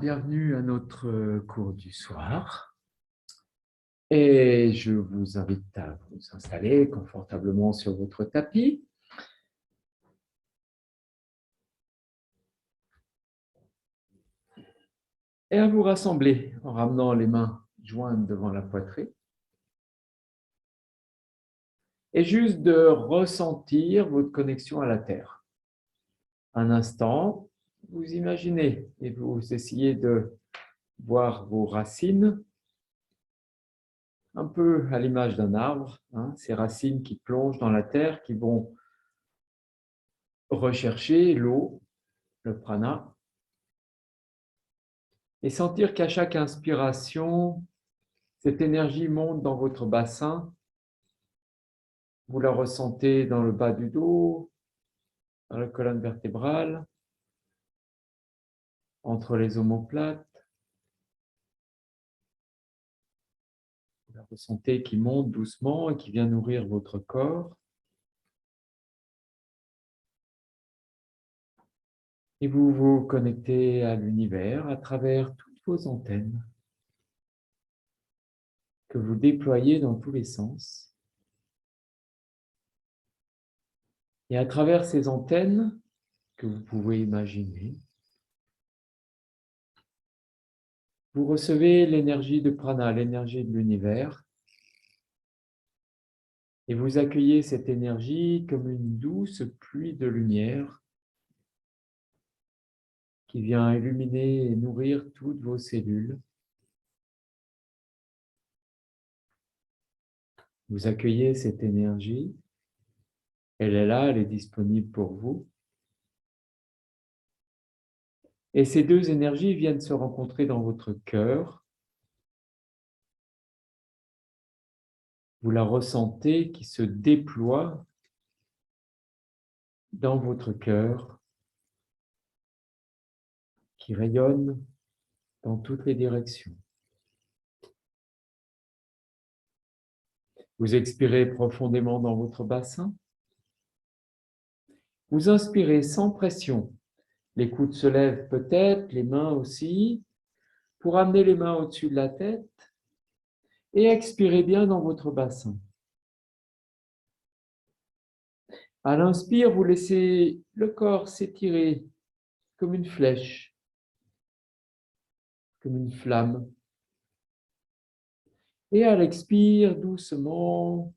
Bienvenue à notre cours du soir et je vous invite à vous installer confortablement sur votre tapis et à vous rassembler en ramenant les mains jointes devant la poitrine et juste de ressentir votre connexion à la terre. Un instant, vous imaginez et vous essayez de voir vos racines un peu à l'image d'un arbre, ces racines qui plongent dans la terre, qui vont rechercher l'eau, le prana, et sentir qu'à chaque inspiration, cette énergie monte dans votre bassin. Vous la ressentez dans le bas du dos, dans la colonne vertébrale, entre les omoplates. Vous la ressentez qui monte doucement et qui vient nourrir votre corps. Et vous vous connectez à l'univers à travers toutes vos antennes que vous déployez dans tous les sens. Et à travers ces antennes que vous pouvez imaginer, vous recevez l'énergie de prana, l'énergie de l'univers, et vous accueillez cette énergie comme une douce pluie de lumière qui vient illuminer et nourrir toutes vos cellules. Vous accueillez cette énergie, elle est là, elle est disponible pour vous. Et ces deux énergies viennent se rencontrer dans votre cœur. Vous la ressentez qui se déploie dans votre cœur, qui rayonne dans toutes les directions. Vous expirez profondément dans votre bassin. Vous inspirez sans pression. Les coudes se lèvent peut-être, les mains aussi, pour amener les mains au-dessus de la tête et expirez bien dans votre bassin. À l'inspire, vous laissez le corps s'étirer comme une flèche, comme une flamme. Et à l'expire, doucement,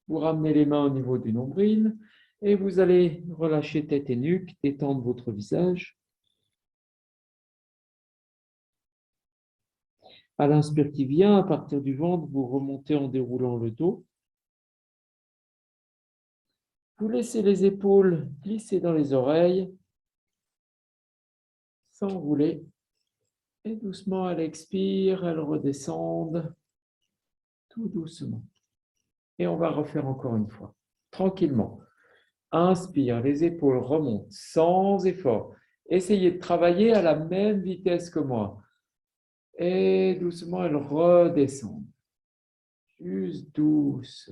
vous ramenez les mains au niveau du nombril et vous allez relâcher tête et nuque, détendre votre visage. À l'inspire qui vient, à partir du ventre, vous remontez en déroulant le dos. Vous laissez les épaules glisser dans les oreilles, s'enrouler. Et doucement, à l'expire, elles redescendent tout doucement. Et on va refaire encore une fois, tranquillement. Inspire, les épaules remontent sans effort. Essayez de travailler à la même vitesse que moi. Et doucement, elles redescendent. Juste douce.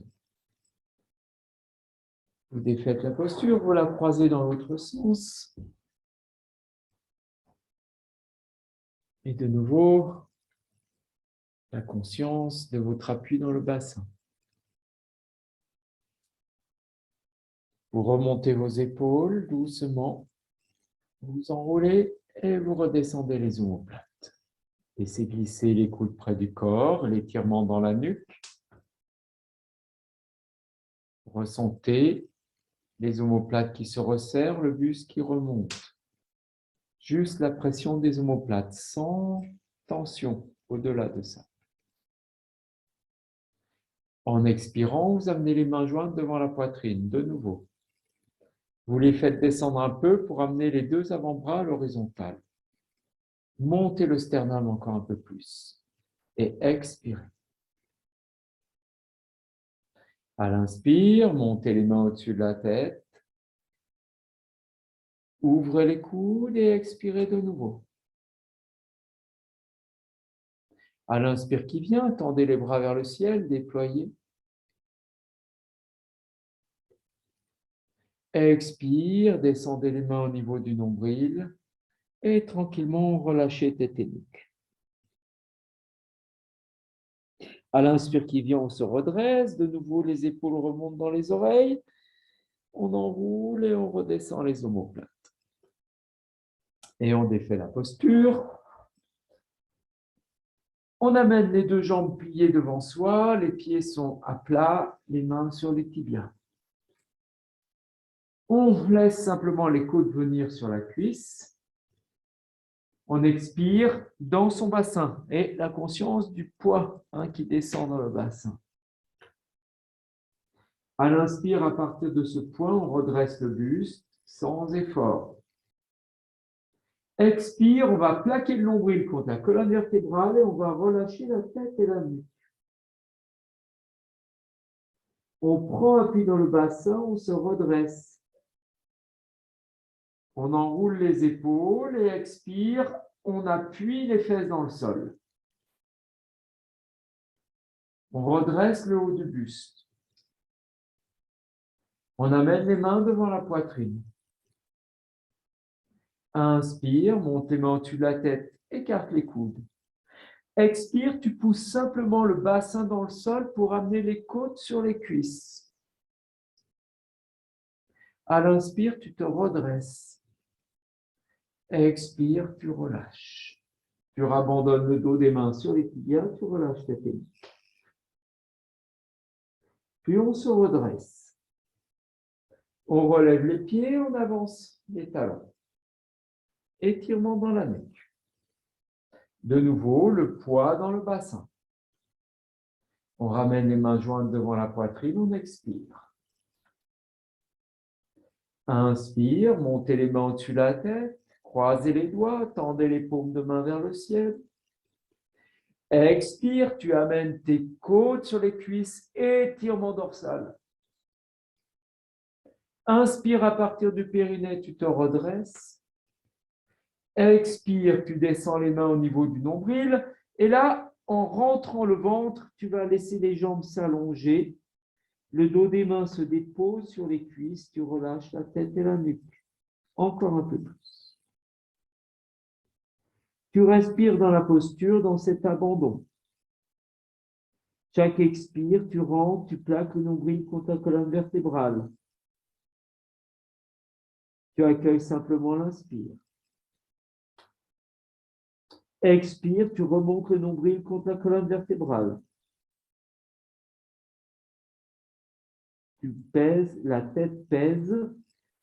Vous défaites la posture, vous la croisez dans l'autre sens. Et de nouveau, la conscience de votre appui dans le bassin. Vous remontez vos épaules doucement, vous enroulez et vous redescendez les omoplates. Laissez glisser les coudes près du corps, l'étirement dans la nuque. Ressentez les omoplates qui se resserrent, le buste qui remonte. Juste la pression des omoplates, sans tension au-delà de ça. En expirant, vous amenez les mains jointes devant la poitrine, de nouveau. Vous les faites descendre un peu pour amener les deux avant-bras à l'horizontale. Montez le sternum encore un peu plus et expirez. À l'inspire, montez les mains au-dessus de la tête. Ouvrez les coudes et expirez de nouveau. À l'inspire qui vient, tendez les bras vers le ciel, déployez. Expire, descendez les mains au niveau du nombril Et tranquillement, relâchez tête et nuque. À l'inspire qui vient, on se redresse. De nouveau, les épaules remontent dans les oreilles. On enroule et on redescend les omoplates. Et on défait la posture. On amène les deux jambes pliées devant soi. Les pieds sont à plat, les mains sur les tibias. On laisse simplement les côtes venir sur la cuisse. On expire dans son bassin et la conscience du poids qui descend dans le bassin. À l'inspire, à partir de ce point, on redresse le buste sans effort. Expire, on va plaquer le nombril contre la colonne vertébrale et on va relâcher la tête et la nuque. On prend appui dans le bassin, on se redresse. On enroule les épaules et expire, on appuie les fesses dans le sol. On redresse le haut du buste. On amène les mains devant la poitrine. Inspire, monte les mains au-dessus de la tête, écarte les coudes. Expire, tu pousses simplement le bassin dans le sol pour amener les côtes sur les cuisses. À l'inspire, tu te redresses. Expire, tu relâches. Tu abandonnes le dos des mains sur les tibias, tu relâches tes pieds. Puis on se redresse. On relève les pieds, on avance les talons. Étirement dans la nuque. De nouveau, le poids dans le bassin. On ramène les mains jointes devant la poitrine, on expire. Inspire, montez les mains au-dessus de la tête, croisez les doigts, tendez les paumes de main vers le ciel. Expire, tu amènes tes côtes sur les cuisses, étirement dorsal. Inspire à partir du périnée, tu te redresses. Expire, tu descends les mains au niveau du nombril. Et là, en rentrant le ventre, tu vas laisser les jambes s'allonger. Le dos des mains se dépose sur les cuisses. Tu relâches la tête et la nuque. Encore un peu plus. Tu respires dans la posture, dans cet abandon. Chaque expire, tu rentres, tu plaques le nombril contre la colonne vertébrale. Tu accueilles simplement l'inspire. Expire, tu remontes le nombril contre la colonne vertébrale. Tu pèses, la tête pèse,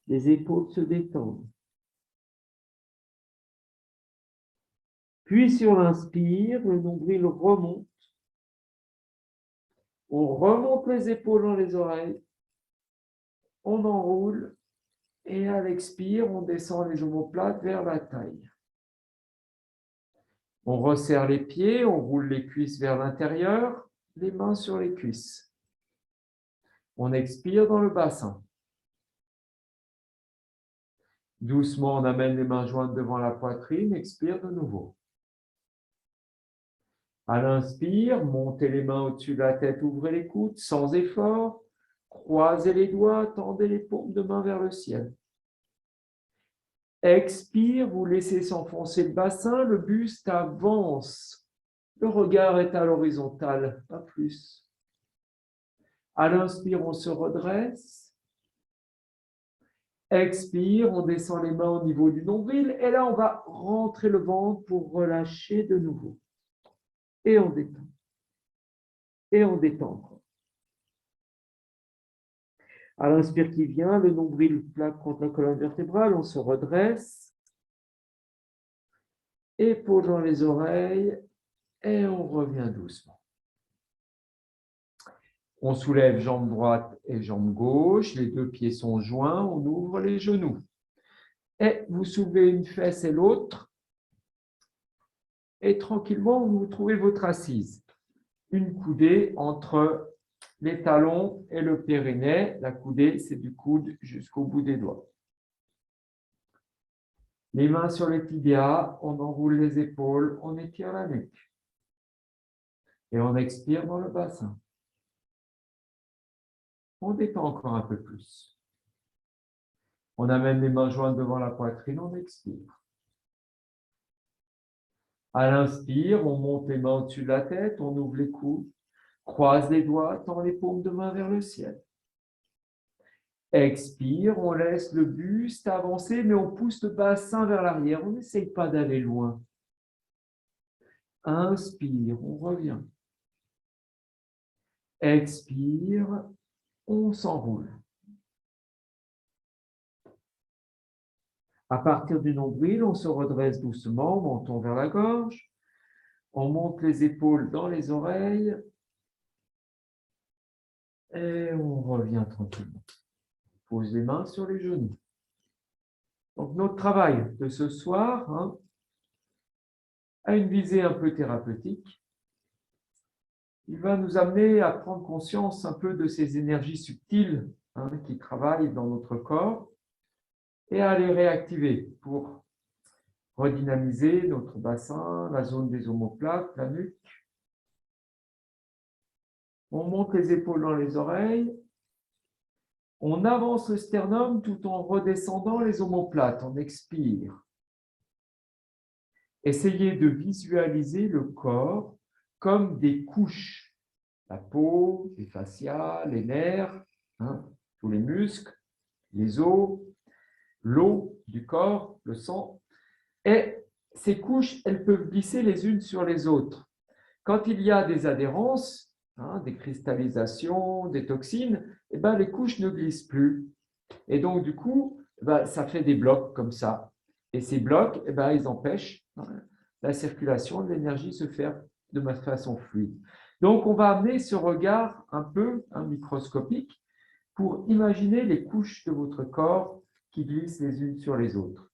les épaules se détendent. Puis sur l'inspire, le nombril remonte. On remonte les épaules dans les oreilles. On enroule. Et à l'expire, on descend les omoplates vers la taille. On resserre les pieds, on roule les cuisses vers l'intérieur, les mains sur les cuisses. On expire dans le bassin. Doucement, on amène les mains jointes devant la poitrine, expire de nouveau. À l'inspire, montez les mains au-dessus de la tête, ouvrez les coudes sans effort, croisez les doigts, tendez les paumes de main vers le ciel. Expire, vous laissez s'enfoncer le bassin, le buste avance. Le regard est à l'horizontale, pas plus. À l'inspire, on se redresse. Expire, on descend les mains au niveau du nombril. Et là, on va rentrer le ventre pour relâcher de nouveau. Et on détend. Et on détend encore. À l'inspire qui vient, le nombril plaque contre la colonne vertébrale. On se redresse. Épaules dans les oreilles. Et on revient doucement. On soulève jambe droite et jambe gauche, les deux pieds sont joints, on ouvre les genoux. Et vous soulevez une fesse et l'autre, et tranquillement, vous trouvez votre assise. Une coudée entre les talons et le périnée. La coudée, c'est du coude jusqu'au bout des doigts. Les mains sur les tibias, on enroule les épaules, on étire la nuque. Et on expire dans le bassin. On détend encore un peu plus. On amène les mains jointes devant la poitrine, on expire. À l'inspire, on monte les mains au-dessus de la tête, on ouvre les coudes, croise les doigts, tend les paumes de main vers le ciel. Expire, on laisse le buste avancer, mais on pousse le bassin vers l'arrière. On n'essaye pas d'aller loin. Inspire, on revient. Expire, on s'enroule. À partir du nombril, on se redresse doucement, menton vers la gorge. On monte les épaules dans les oreilles. Et on revient tranquillement. Pose les mains sur les genoux. Donc notre travail de ce soir a une visée un peu thérapeutique. Il va nous amener à prendre conscience un peu de ces énergies subtiles qui travaillent dans notre corps et à les réactiver pour redynamiser notre bassin, la zone des omoplates, la nuque. On monte les épaules dans les oreilles. On avance le sternum tout en redescendant les omoplates. On expire. Essayez de visualiser le corps comme des couches. La peau, les fascias, les nerfs, tous les muscles, les os, l'eau du corps, le sang. Et ces couches, elles peuvent glisser les unes sur les autres. Quand il y a des adhérences, des cristallisations, des toxines, les couches ne glissent plus. Et donc, du coup, ça fait des blocs comme ça. Et ces blocs, ils empêchent la circulation de l'énergie se faire de façon fluide. Donc, on va amener ce regard un peu microscopique pour imaginer les couches de votre corps qui glissent les unes sur les autres.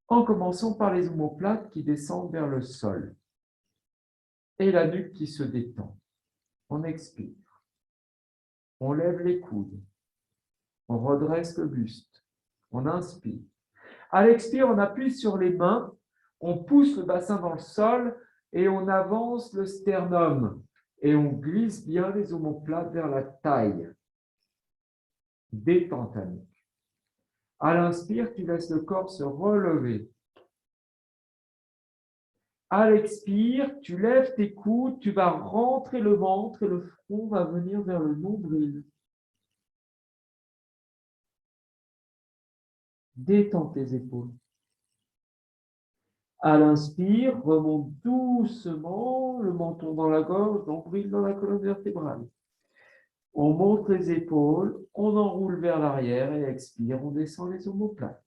En commençant par les omoplates qui descendent vers le sol et la nuque qui se détend. On expire. On lève les coudes. On redresse le buste. On inspire. À l'expire, on appuie sur les mains. On pousse le bassin dans le sol et on avance le sternum. Et on glisse bien les omoplates vers la taille. Détends ta nuque. À l'inspire, tu laisses le corps se relever. À l'expire, tu lèves tes coudes, tu vas rentrer le ventre et le front va venir vers le nombril. Détends tes épaules. À l'inspire, remonte doucement, le menton dans la gorge, nombril dans la colonne vertébrale. On monte les épaules, on enroule vers l'arrière et expire, on descend les omoplates.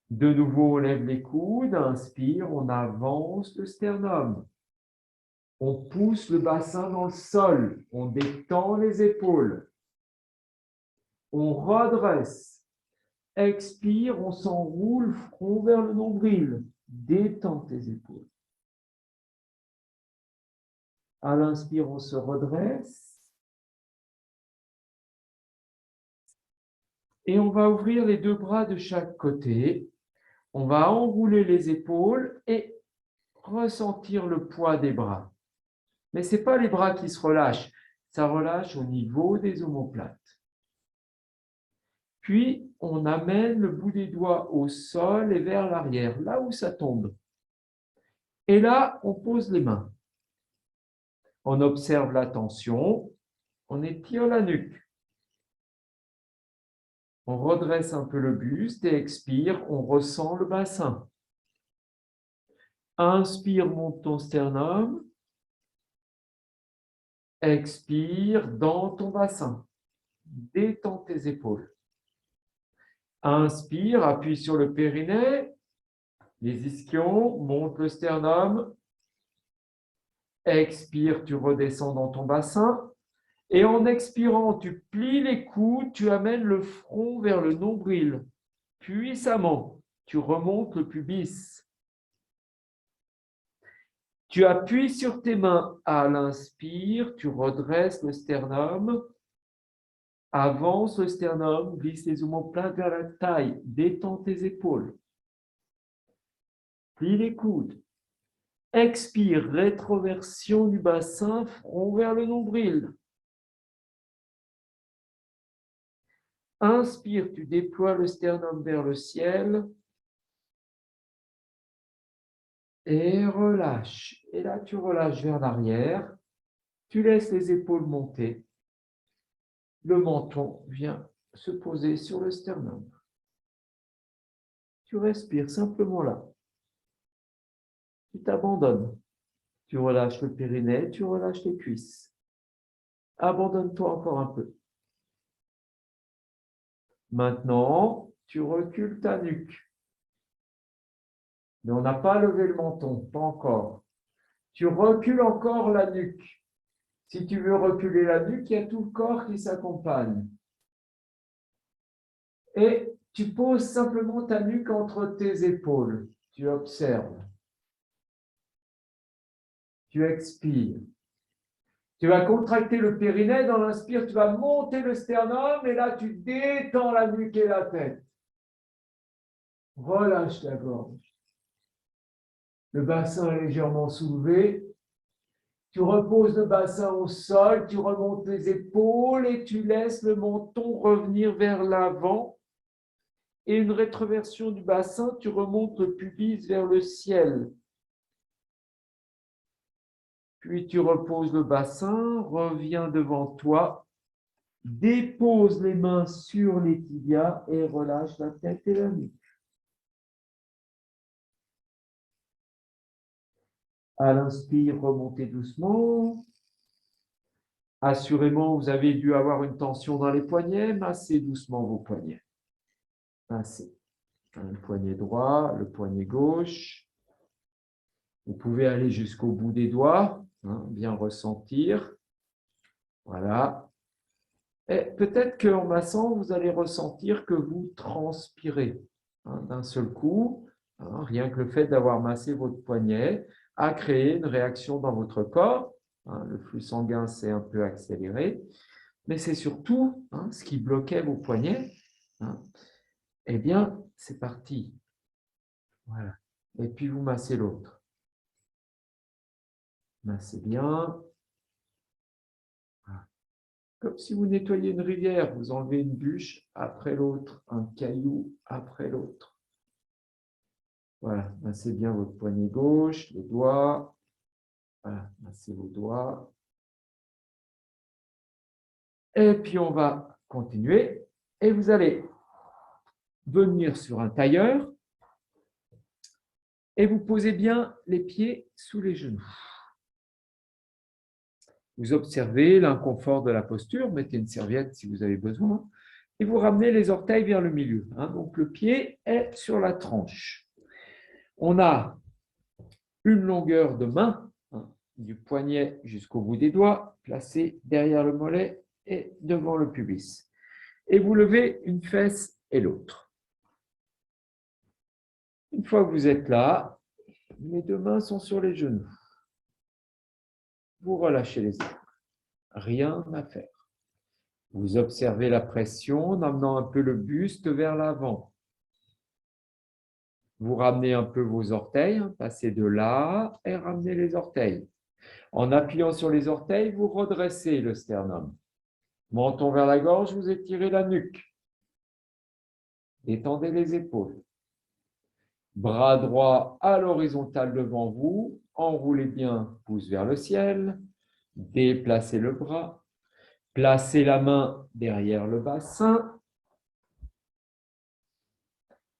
De nouveau, on lève les coudes, inspire, on avance le sternum. On pousse le bassin dans le sol, on détend les épaules. On redresse. Expire, on s'enroule, front vers le nombril. Détends tes épaules. À l'inspire, on se redresse. Et on va ouvrir les deux bras de chaque côté. On va enrouler les épaules et ressentir le poids des bras. Mais ce n'est pas les bras qui se relâchent. Ça relâche au niveau des omoplates. Puis, on amène le bout des doigts au sol et vers l'arrière, là où ça tombe. Et là, on pose les mains. On observe la tension. On étire la nuque. On redresse un peu le buste et expire. On ressent le bassin. Inspire, monte ton sternum. Expire dans ton bassin. Détends tes épaules. Inspire, appuie sur le périnée. Les ischions, monte le sternum. Expire, tu redescends dans ton bassin. Et en expirant, tu plies les coudes, tu amènes le front vers le nombril. Puissamment, tu remontes le pubis. Tu appuies sur tes mains à l'inspire, tu redresses le sternum. Avance le sternum, glisse les omoplates vers la taille, détends tes épaules. Plie les coudes. Expire, rétroversion du bassin, front vers le nombril. Inspire, tu déploies le sternum vers le ciel. Et relâche. Et là, tu relâches vers l'arrière. Tu laisses les épaules monter. Le menton vient se poser sur le sternum. Tu respires simplement là. Tu t'abandonnes. Tu relâches le périnée, tu relâches les cuisses. Abandonne-toi encore un peu. Maintenant, tu recules ta nuque. Mais on n'a pas levé le menton, pas encore. Tu recules encore la nuque. Si tu veux reculer la nuque, il y a tout le corps qui s'accompagne. Et tu poses simplement ta nuque entre tes épaules. Tu observes. Tu expires. Tu vas contracter le périnée. Dans l'inspire, tu vas monter le sternum et là, tu détends la nuque et la tête. Relâche la gorge. Le bassin est légèrement soulevé. Tu reposes le bassin au sol, tu remontes les épaules et tu laisses le menton revenir vers l'avant. Et une rétroversion du bassin, tu remontes le pubis vers le ciel. Puis tu reposes le bassin, reviens devant toi, dépose les mains sur les tibias et relâche la tête et la nuque. À l'inspire, remontez doucement. Assurément, vous avez dû avoir une tension dans les poignets. Massez doucement vos poignets. Massez. Le poignet droit, le poignet gauche. Vous pouvez aller jusqu'au bout des doigts, bien ressentir. Voilà. Et peut-être qu'en massant, vous allez ressentir que vous transpirez d'un seul coup. Rien que le fait d'avoir massé votre poignet a créé une réaction dans votre corps. Le flux sanguin s'est un peu accéléré. Mais c'est surtout ce qui bloquait vos poignets. Eh bien, c'est parti. Voilà. Et puis, vous massez l'autre. Massez bien. Voilà. Comme si vous nettoyez une rivière, vous enlevez une bûche après l'autre, un caillou après l'autre. Voilà, massez bien votre poignet gauche, les doigts. Voilà, massez vos doigts. Et puis, on va continuer. Et vous allez venir sur un tailleur et vous posez bien les pieds sous les genoux. Vous observez l'inconfort de la posture, mettez une serviette si vous avez besoin, et vous ramenez les orteils vers le milieu. Donc, le pied est sur la tranche. On a une longueur de main, du poignet jusqu'au bout des doigts, placée derrière le mollet et devant le pubis. Et vous levez une fesse et l'autre. Une fois que vous êtes là, les deux mains sont sur les genoux. Vous relâchez les épaules. Rien à faire. Vous observez la pression en amenant un peu le buste vers l'avant. Vous ramenez un peu vos orteils, passez de là et ramenez les orteils. En appuyant sur les orteils, vous redressez le sternum. Menton vers la gorge, vous étirez la nuque. Étendez les épaules. Bras droit à l'horizontale devant vous. Enroulez bien, pouce vers le ciel. Déplacez le bras. Placez la main derrière le bassin.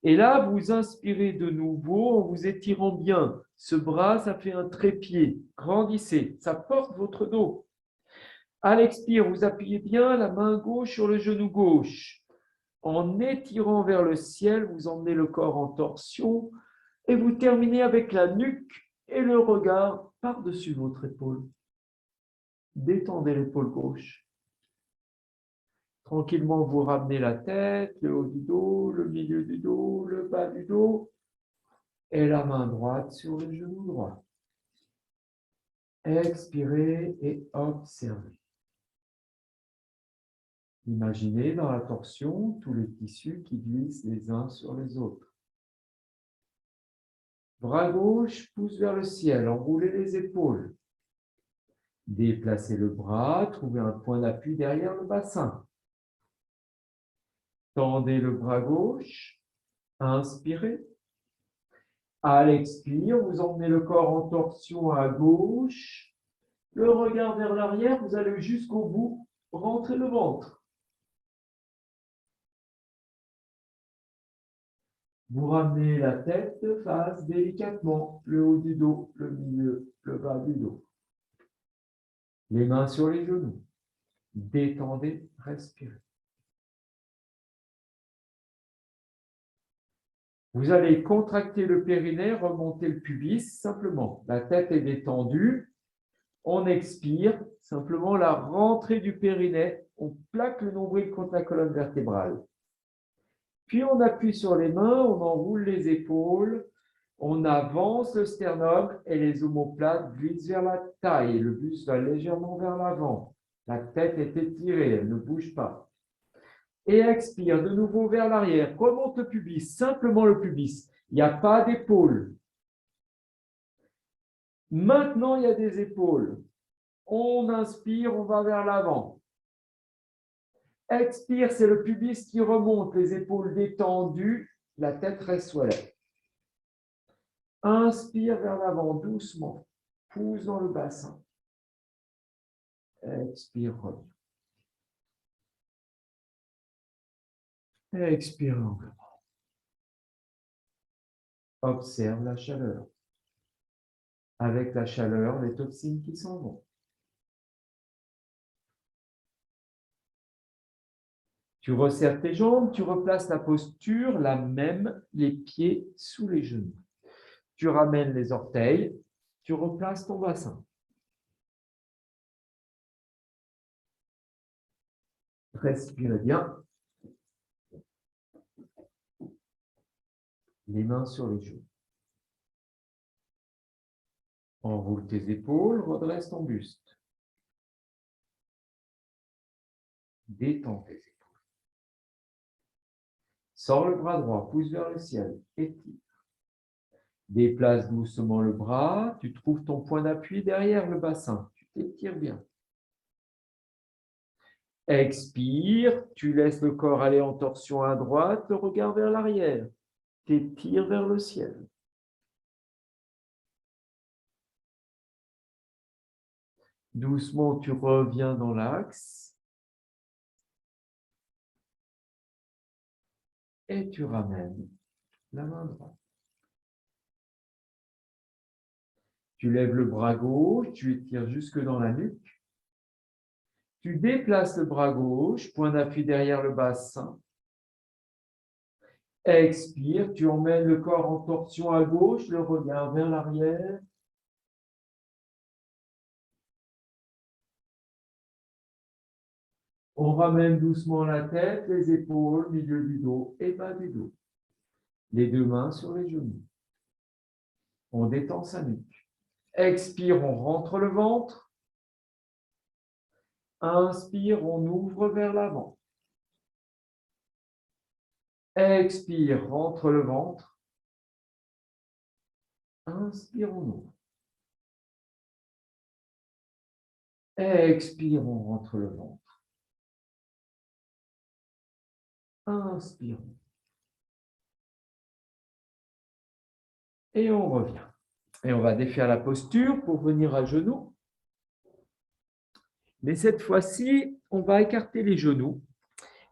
Et là, vous inspirez de nouveau en vous étirant bien. Ce bras, ça fait un trépied. Grandissez, ça porte votre dos. À l'expire, vous appuyez bien la main gauche sur le genou gauche. En étirant vers le ciel, vous emmenez le corps en torsion et vous terminez avec la nuque et le regard par-dessus votre épaule. Détendez l'épaule gauche. Tranquillement, vous ramenez la tête, le haut du dos, le milieu du dos, le bas du dos et la main droite sur le genou droit. Expirez et observez. Imaginez dans la torsion tous les tissus qui glissent les uns sur les autres. Bras gauche, pouce vers le ciel, enroulez les épaules. Déplacez le bras, trouvez un point d'appui derrière le bassin. Tendez le bras gauche, inspirez. À l'expire, vous emmenez le corps en torsion à gauche. Le regard vers l'arrière, vous allez jusqu'au bout, rentrez le ventre. Vous ramenez la tête de face délicatement, le haut du dos, le milieu, le bas du dos. Les mains sur les genoux. Détendez, respirez. Vous allez contracter le périnée, remonter le pubis, simplement. La tête est détendue. On expire, simplement la rentrée du périnée. On plaque le nombril contre la colonne vertébrale. Puis on appuie sur les mains, on enroule les épaules, on avance le sternum et les omoplates glissent vers la taille. Le buste va légèrement vers l'avant. La tête est étirée, elle ne bouge pas. Et expire de nouveau vers l'arrière. Remonte le pubis, simplement le pubis. Il n'y a pas d'épaule. Maintenant, il y a des épaules. On inspire, on va vers l'avant. Expire, c'est le pubis qui remonte, les épaules détendues, la tête reste sur l'air. Inspire vers l'avant doucement, pousse dans le bassin. Expire, reviens. Expire longuement. Observe la chaleur. Avec la chaleur, les toxines qui s'en vont. Tu resserres tes jambes, tu replaces la posture, la même, les pieds sous les genoux. Tu ramènes les orteils, tu replaces ton bassin. Respire bien. Les mains sur les genoux. Enroule tes épaules, redresse ton buste. Détends tes épaules. Sors le bras droit, pousse vers le ciel, étire. Déplace doucement le bras, tu trouves ton point d'appui derrière le bassin. Tu t'étires bien. Expire, tu laisses le corps aller en torsion à droite, le regard vers l'arrière. T'étires vers le ciel. Doucement, tu reviens dans l'axe. Et tu ramènes la main droite. Tu lèves le bras gauche, tu étires jusque dans la nuque. Tu déplaces le bras gauche, point d'appui derrière le bassin. Expire, tu emmènes le corps en torsion à gauche, le regard vers l'arrière. On ramène doucement la tête, les épaules, milieu du dos et bas du dos. Les deux mains sur les genoux. On détend sa nuque. Expire, on rentre le ventre. Inspire, on ouvre vers l'avant. Expire, rentre le ventre. Inspire, on ouvre. Expire, on rentre le ventre. Inspire. Et on revient. Et on va défaire la posture pour venir à genoux. Mais cette fois-ci, on va écarter les genoux.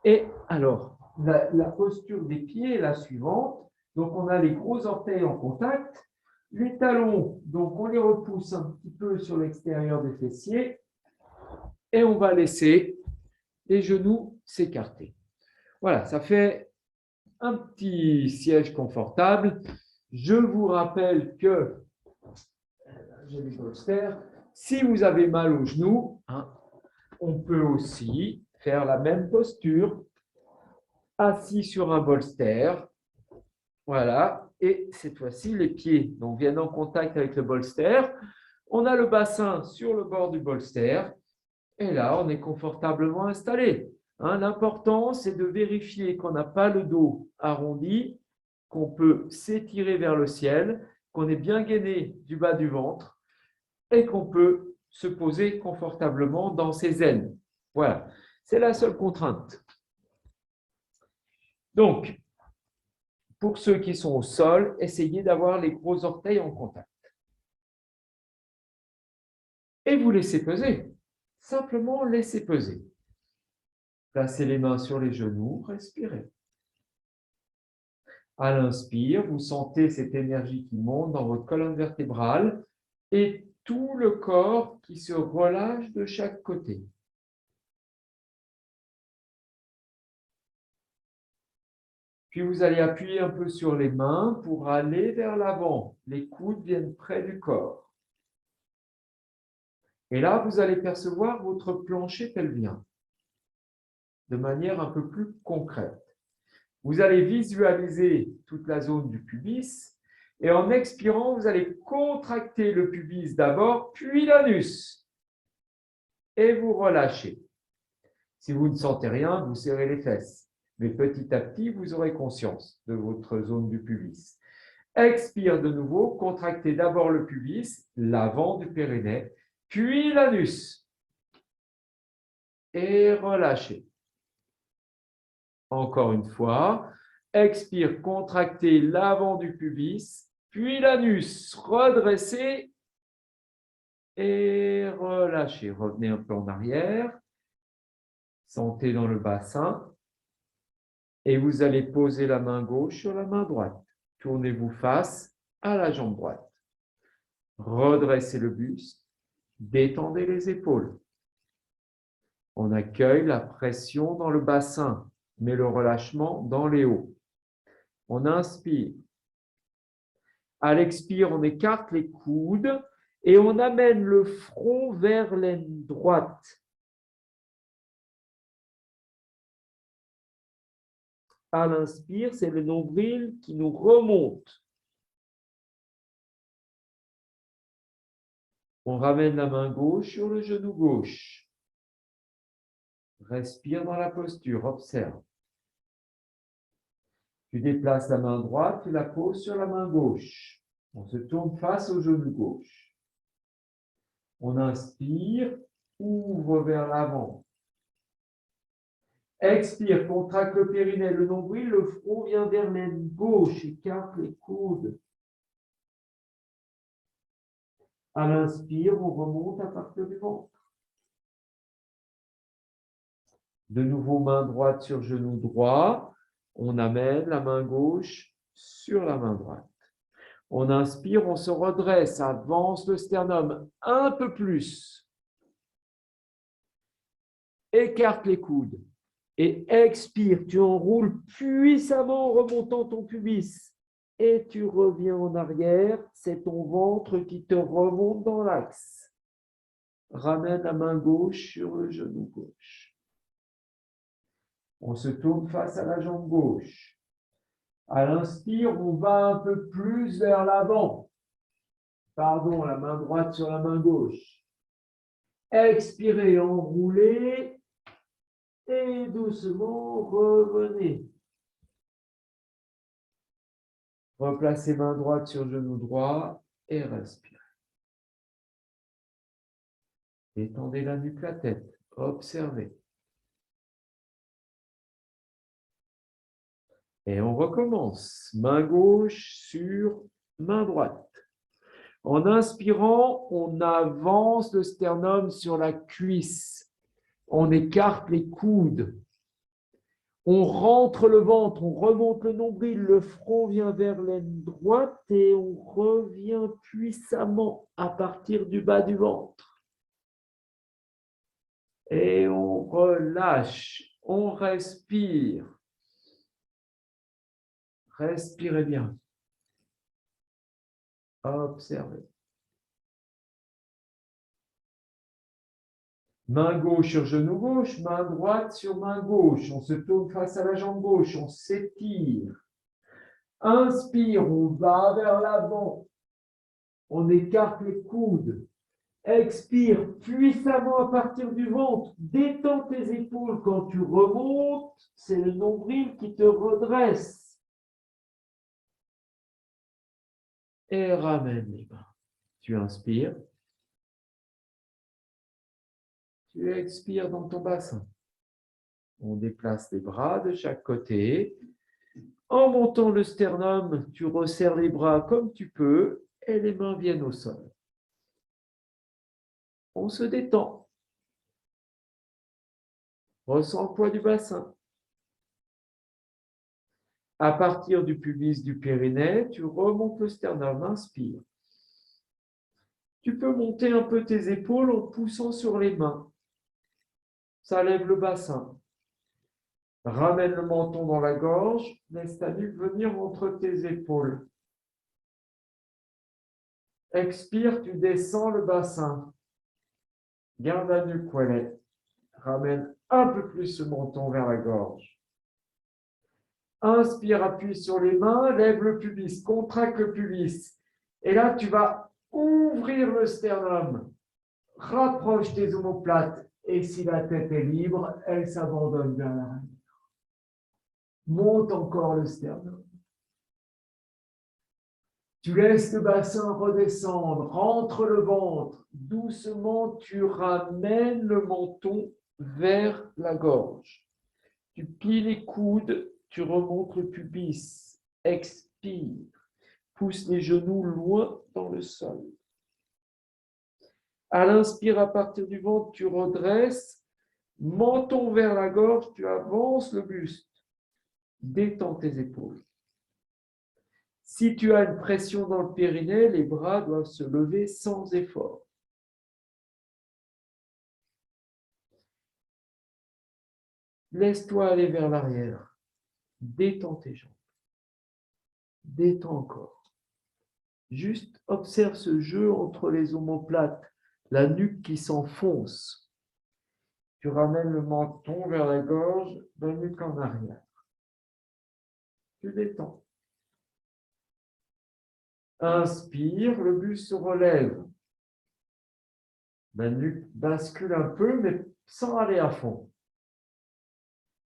Et alors, la posture des pieds est la suivante. Donc, on a les gros orteils en contact. Les talons, donc on les repousse un petit peu sur l'extérieur des fessiers. Et on va laisser les genoux s'écarter. Voilà, ça fait un petit siège confortable. Je vous rappelle que, j'ai les bolsters, si vous avez mal aux genoux, on peut aussi faire la même posture, assis sur un bolster. Voilà, et cette fois-ci, les pieds donc, viennent en contact avec le bolster. On a le bassin sur le bord du bolster. Et là, on est confortablement installé. L'important, c'est de vérifier qu'on n'a pas le dos arrondi, qu'on peut s'étirer vers le ciel, qu'on est bien gainé du bas du ventre et qu'on peut se poser confortablement dans ses ailes. Voilà, c'est la seule contrainte. Donc, Pour ceux qui sont au sol, essayez d'avoir les gros orteils en contact. Et vous laissez peser. Simplement laissez peser. Placez les mains sur les genoux, respirez. À l'inspire, vous sentez cette énergie qui monte dans votre colonne vertébrale et tout le corps qui se relâche de chaque côté. Puis vous allez appuyer un peu sur les mains pour aller vers l'avant. Les coudes viennent près du corps. Et là, vous allez percevoir votre plancher pelvien de manière un peu plus concrète. Vous allez visualiser toute la zone du pubis et en expirant, vous allez contracter le pubis d'abord, puis l'anus. Et vous relâchez. Si vous ne sentez rien, vous serrez les fesses. Mais petit à petit, vous aurez conscience de votre zone du pubis. Expire de nouveau, contractez d'abord le pubis, l'avant du périnée, puis l'anus. Et relâchez. Encore une fois, expire, contractez l'avant du pubis, puis l'anus, redressez et relâchez. Revenez un peu en arrière, sentez dans le bassin et vous allez poser la main gauche sur la main droite. Tournez-vous face à la jambe droite. Redressez le buste, détendez les épaules. On accueille la pression dans le bassin, mais le relâchement dans les hauts. On inspire. À l'expire, on écarte les coudes et on amène le front vers l'aine droite. À l'inspire, c'est le nombril qui nous remonte. On ramène la main gauche sur le genou gauche. Respire dans la posture, observe. Tu déplaces la main droite, tu la poses sur la main gauche. On se tourne face au genou gauche. On inspire, ouvre vers l'avant. Expire, contracte le périnée, le nombril, le front vient vers l'aine gauche, écarte les coudes. À l'inspire, on remonte à partir du ventre. De nouveau, main droite sur genou droit. On amène la main gauche sur la main droite. On inspire, on se redresse, avance le sternum un peu plus. Écarte les coudes. Et expire, tu enroules puissamment en remontant ton pubis. Et tu reviens en arrière, c'est ton ventre qui te remonte dans l'axe. Ramène la main gauche sur le genou gauche. On se tourne face à la jambe gauche. À l'inspire, on va un peu plus vers l'avant. Pardon, la main droite sur la main gauche. Expirez, enroulez. Et doucement, revenez. Replacez main droite sur genou droit et respirez. Étendez la nuque, la tête. Observez. Et on recommence. Main gauche sur main droite. En inspirant, on avance le sternum sur la cuisse. On écarte les coudes. On rentre le ventre, on remonte le nombril, le front vient vers l'aine droite et on revient puissamment à partir du bas du ventre. Et on relâche, on respire. Respirez bien. Observez. Main gauche sur genou gauche, main droite sur main gauche. On se tourne face à la jambe gauche, on s'étire. Inspire, on va vers l'avant. On écarte les coudes. Expire puissamment à partir du ventre. Détends tes épaules quand tu remontes. C'est le nombril qui te redresse. Et ramène les mains. Tu inspires. Tu expires dans ton bassin. On déplace les bras de chaque côté. En montant le sternum, tu resserres les bras comme tu peux et les mains viennent au sol. On se détend. Ressens le poids du bassin. À partir du pubis du périnée, tu remontes le sternum, inspire. Tu peux monter un peu tes épaules en poussant sur les mains. Ça lève le bassin. Ramène le menton dans la gorge, laisse ta nuque venir entre tes épaules. Expire, tu descends le bassin. Garde la nuque où elle est. Ramène un peu plus le menton vers la gorge. Inspire, appuie sur les mains, lève le pubis, contracte le pubis. Et là, tu vas ouvrir le sternum. Rapproche tes omoplates. Et si la tête est libre, elle s'abandonne vers l'arrière. Monte encore le sternum. Tu laisses le bassin redescendre, rentre le ventre. Doucement, tu ramènes le menton vers la gorge. Tu plies les coudes, tu remontes le pubis. Expire. Pousse les genoux loin dans le sol. À l'inspire, à partir du ventre, tu redresses. Menton vers la gorge, tu avances le buste. Détends tes épaules. Si tu as une pression dans le périnée, les bras doivent se lever sans effort. Laisse-toi aller vers l'arrière. Détends tes jambes. Détends encore. Juste observe ce jeu entre les omoplates, la nuque qui s'enfonce. Tu ramènes le menton vers la gorge, la nuque en arrière. Tu détends. Inspire, le buste se relève. La nuque bascule un peu, mais sans aller à fond.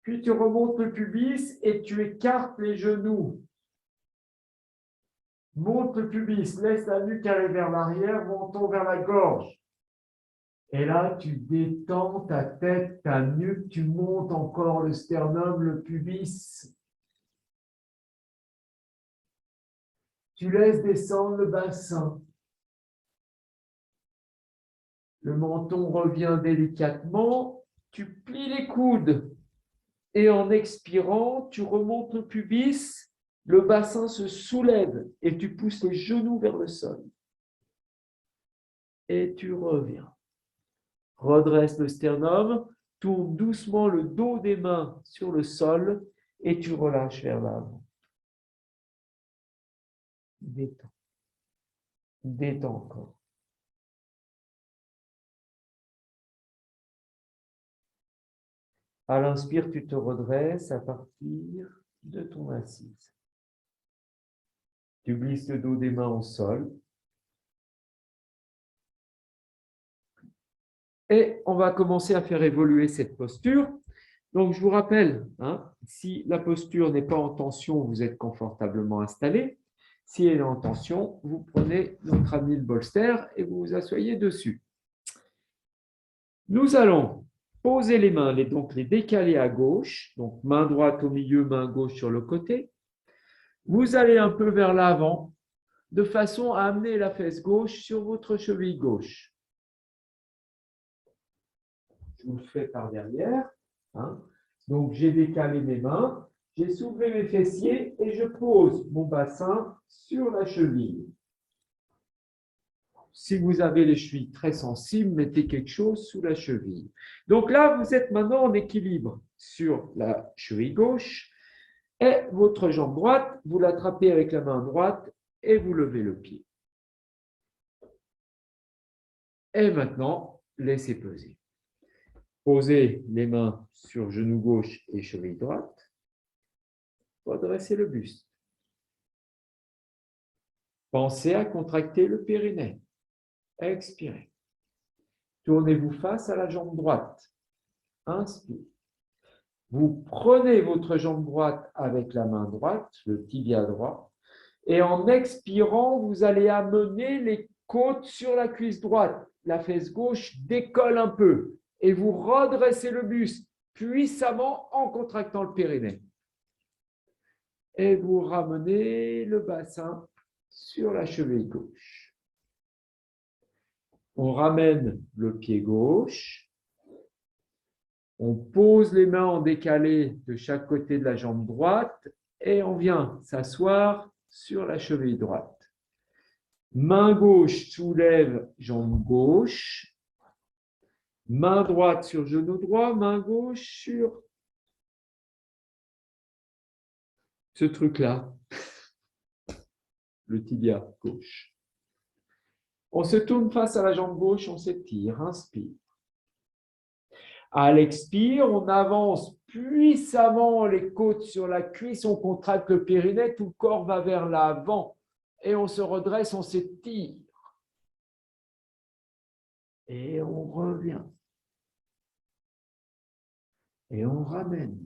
Puis tu remontes le pubis et tu écartes les genoux. Monte le pubis, laisse la nuque aller vers l'arrière, menton vers la gorge. Et là, tu détends ta tête, ta nuque, tu montes encore le sternum, le pubis. Tu laisses descendre le bassin. Le menton revient délicatement. Tu plies les coudes. Et en expirant, tu remontes le pubis. Le bassin se soulève et tu pousses les genoux vers le sol. Et tu reviens. Redresse le sternum, tourne doucement le dos des mains sur le sol et tu relâches vers l'avant. Détends. Détends encore. À l'inspire, tu te redresses à partir de ton assise. Tu glisses le dos des mains au sol. Et on va commencer à faire évoluer cette posture. Donc, je vous rappelle, si la posture n'est pas en tension, vous êtes confortablement installé. Si elle est en tension, vous prenez notre ami le bolster et vous vous asseyez dessus. Nous allons poser les mains, donc les décaler à gauche, donc main droite au milieu, main gauche sur le côté. Vous allez un peu vers l'avant, de façon à amener la fesse gauche sur votre cheville gauche. Je vous le fais par derrière. Donc, j'ai décalé mes mains, j'ai soulevé mes fessiers et je pose mon bassin sur la cheville. Si vous avez les chevilles très sensibles, mettez quelque chose sous la cheville. Donc là, vous êtes maintenant en équilibre sur la cheville gauche et votre jambe droite, vous l'attrapez avec la main droite et vous levez le pied. Et maintenant, laissez peser. Posez les mains sur genou gauche et cheville droite. Redressez le buste. Pensez à contracter le périnée. Expirez. Tournez-vous face à la jambe droite. Inspire. Vous prenez votre jambe droite avec la main droite, le tibia droit, et en expirant, vous allez amener les côtes sur la cuisse droite. La fesse gauche décolle un peu et vous redressez le buste puissamment en contractant le périnée. et vous ramenez le bassin sur la cheville gauche. On ramène le pied gauche. On pose les mains en décalé de chaque côté de la jambe droite et on vient s'asseoir sur la cheville droite. Main gauche soulève jambe gauche. Main droite sur genou droit, main gauche sur ce truc-là, le tibia gauche. On se tourne face à la jambe gauche, on s'étire, inspire. À l'expire, on avance puissamment les côtes sur la cuisse, on contracte le périnée, tout le corps va vers l'avant et on se redresse, on s'étire. Et on revient. Et on ramène.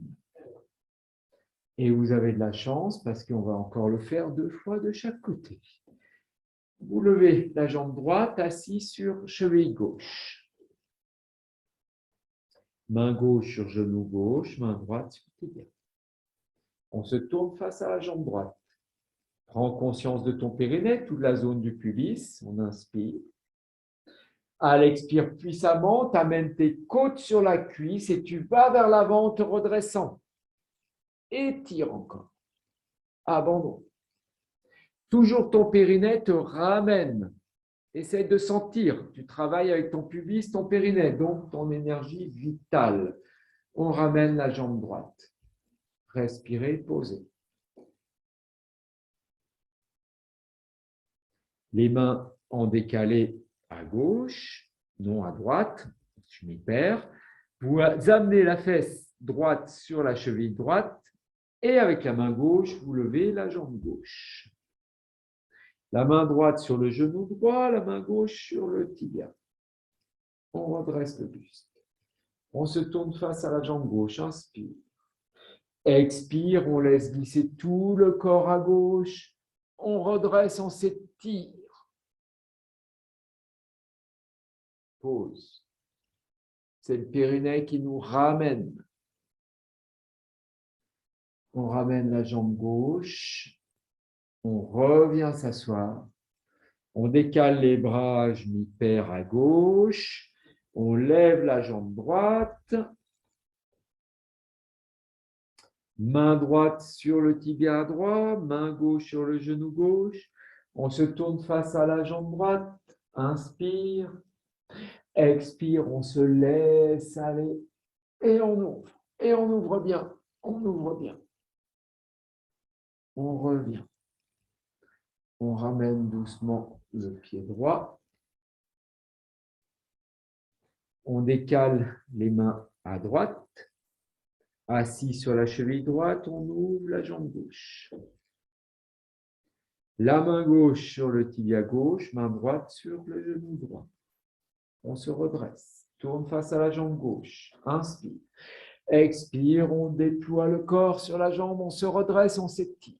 Et vous avez de la chance parce qu'on va encore le faire 2 fois de chaque côté. Vous levez la jambe droite, assis sur cheville gauche. Main gauche sur genou gauche, main droite sur tibia. On se tourne face à la jambe droite. Prends conscience de ton périnée, toute la zone du pubis. On inspire. À l'expire puissamment, tu amènes tes côtes sur la cuisse et tu vas vers l'avant en te redressant. Étire encore. Abandon. Toujours ton périnée te ramène. Essaie de sentir. Tu travailles avec ton pubis, ton périnée, donc ton énergie vitale. On ramène la jambe droite. Respirez, posez. Les mains en décalé à gauche, non à droite. Je m'y perds. Vous amenez la fesse droite sur la cheville droite et avec la main gauche, vous levez la jambe gauche. La main droite sur le genou droit, la main gauche sur le tibia. On redresse le buste. On se tourne face à la jambe gauche. Inspire. Expire, on laisse glisser tout le corps à gauche. On redresse, on s'étire. Pause. C'est le périnée qui nous ramène. On ramène la jambe gauche. On revient s'asseoir. On décale les bras, je m'y perds à gauche. On lève la jambe droite. Main droite sur le tibia droit, main gauche sur le genou gauche. On se tourne face à la jambe droite. Inspire. Expire, on se laisse aller. Et on ouvre. Et on ouvre bien. On ouvre bien. On revient. On ramène doucement le pied droit. On décale les mains à droite. Assis sur la cheville droite, on ouvre la jambe gauche. La main gauche sur le tibia gauche, main droite sur le genou droit. On se redresse. Tourne face à la jambe gauche. Inspire. Expire, on déploie le corps sur la jambe, on se redresse, on s'étire.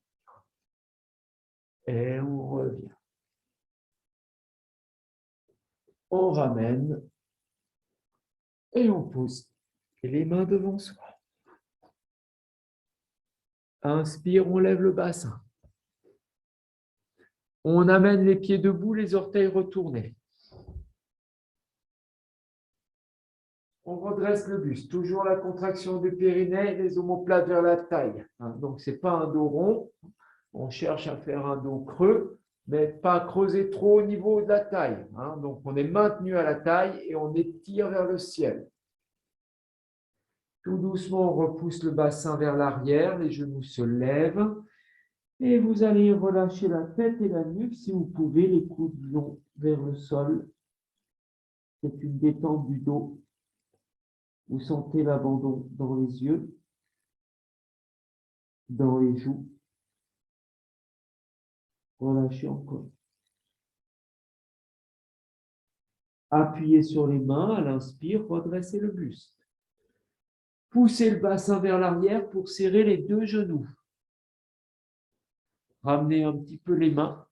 Et on revient. On ramène et on pose les mains devant soi. Inspire, on lève le bassin. On amène les pieds debout, les orteils retournés. On redresse le buste, toujours la contraction du périnée, les omoplates vers la taille. Donc, ce n'est pas un dos rond. On cherche à faire un dos creux, mais pas creuser trop au niveau de la taille. Donc, on est maintenu à la taille et on étire vers le ciel. Tout doucement, on repousse le bassin vers l'arrière, les genoux se lèvent. Et vous allez relâcher la tête et la nuque si vous pouvez, les coudes longs vers le sol. C'est une détente du dos. Vous sentez l'abandon dans les yeux, dans les joues. Relâchez encore. Appuyez sur les mains à l'inspire, redressez le buste. Poussez le bassin vers l'arrière pour serrer les 2 genoux. Ramenez un petit peu les mains.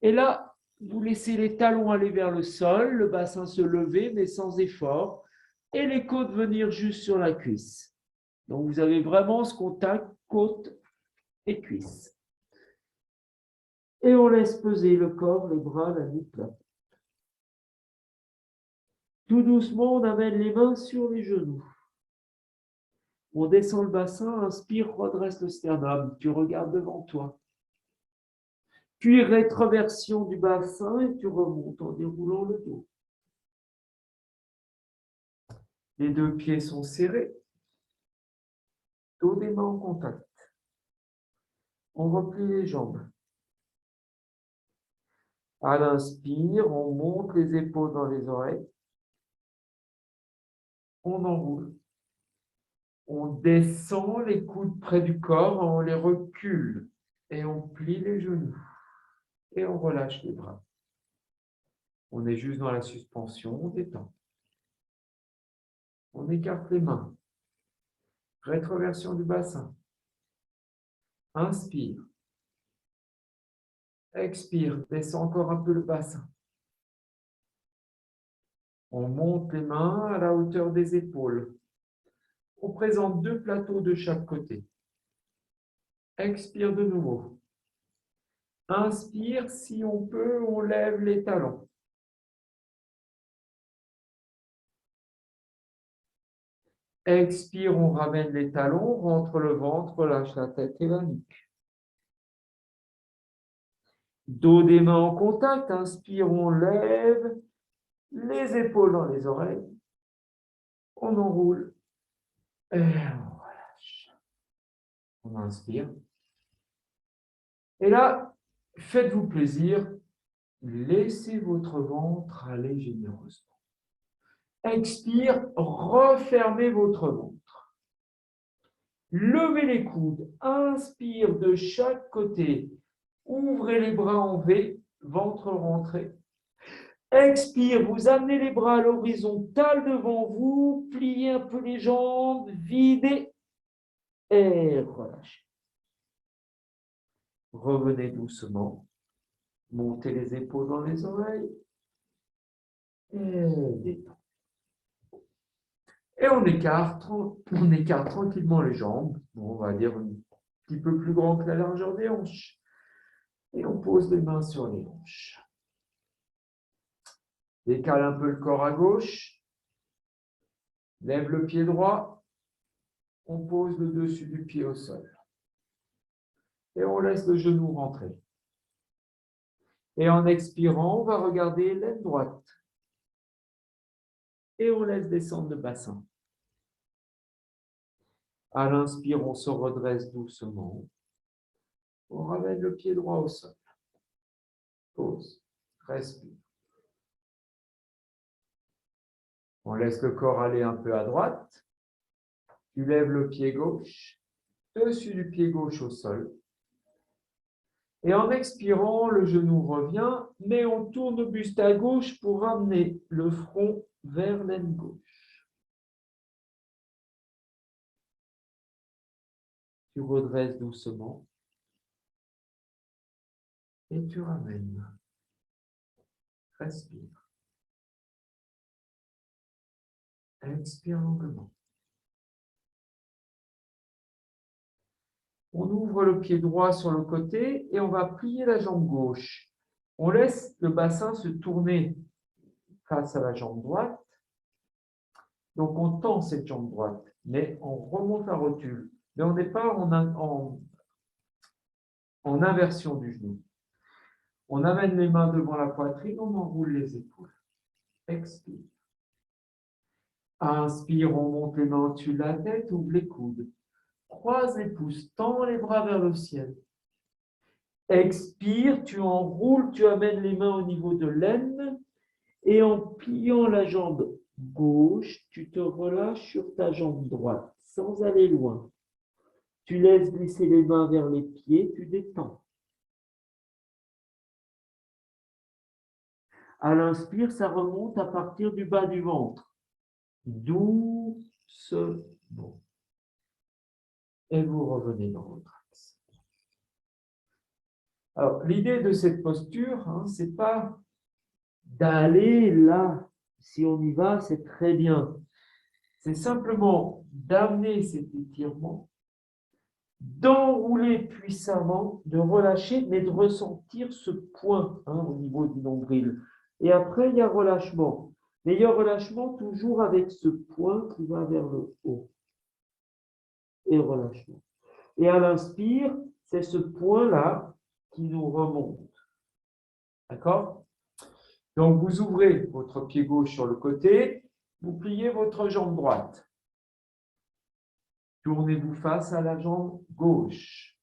Et là, vous laissez les talons aller vers le sol, le bassin se lever, mais sans effort, et les côtes venir juste sur la cuisse. Donc, vous avez vraiment ce contact côte et cuisses. Et on laisse peser le corps, les bras, la nuque, là. Tout doucement, on amène les mains sur les genoux. On descend le bassin, inspire, redresse le sternum. Tu regardes devant toi. Puis rétroversion du bassin et tu remontes en déroulant le dos. Les deux pieds sont serrés. Dos des mains en contact. On replie les jambes. À l'inspire, on monte les épaules dans les oreilles. On enroule. On descend les coudes près du corps, on les recule et on plie les genoux. Et on relâche les bras. On est juste dans la suspension, on détend. On écarte les mains. Rétroversion du bassin. Inspire. Expire, descend encore un peu le bassin. On monte les mains à la hauteur des épaules. On présente deux plateaux de chaque côté. Expire de nouveau. Inspire, si on peut, on lève les talons. Expire, on ramène les talons, rentre le ventre, relâche la tête et la nuque. Dos des mains en contact, inspire, on lève les épaules dans les oreilles. On enroule et on relâche. On inspire. Et là, faites-vous plaisir, laissez votre ventre aller généreusement. Expire, refermez votre ventre. Levez les coudes, inspire de chaque côté. Ouvrez les bras en V, ventre rentré. Expire, vous amenez les bras à l'horizontale devant vous, pliez un peu les jambes, videz et relâchez. Revenez doucement, montez les épaules dans les oreilles et détendez. Et on écarte tranquillement les jambes, on va dire un petit peu plus grand que la largeur des hanches. Et on pose les mains sur les hanches. Décale un peu le corps à gauche. Lève le pied droit. On pose le dessus du pied au sol. Et on laisse le genou rentrer. Et en expirant, on va regarder l'aine droite. Et on laisse descendre le bassin. À l'inspire, on se redresse doucement. On ramène le pied droit au sol. Pose. Respire. On laisse le corps aller un peu à droite. Tu lèves le pied gauche, dessus du pied gauche au sol. Et en expirant, le genou revient, mais on tourne le buste à gauche pour ramener le front vers l'aine gauche. Tu redresses doucement et tu ramènes. Respire. Expire longuement. On ouvre le pied droit sur le côté et on va plier la jambe gauche. On laisse le bassin se tourner face à la jambe droite. Donc on tend cette jambe droite, mais on remonte la rotule. Mais on n'est pas en inversion du genou. On amène les mains devant la poitrine, on enroule les épaules. Expire. Inspire, on monte les mains au-dessus de la tête, ouvre les coudes. Croise les pouces, tends les bras vers le ciel. Expire, tu enroules, tu amènes les mains au niveau de l'aine et en pliant la jambe gauche, tu te relâches sur ta jambe droite sans aller loin. Tu laisses glisser les mains vers les pieds, tu détends. À l'inspire, ça remonte à partir du bas du ventre. Doucement. Et vous revenez dans votre axe. Alors, l'idée de cette posture, ce n'est pas d'aller là. Si on y va, c'est très bien. C'est simplement d'amener cet étirement d'enrouler puissamment, de relâcher, mais de ressentir ce point au niveau du nombril. Et après, il y a relâchement. Mais il y a relâchement toujours avec ce point qui va vers le haut. Et relâchement. Et à l'inspire, c'est ce point-là qui nous remonte. D'accord? Donc, vous ouvrez votre pied gauche sur le côté, vous pliez votre jambe droite. Tournez-vous face à la jambe gauche.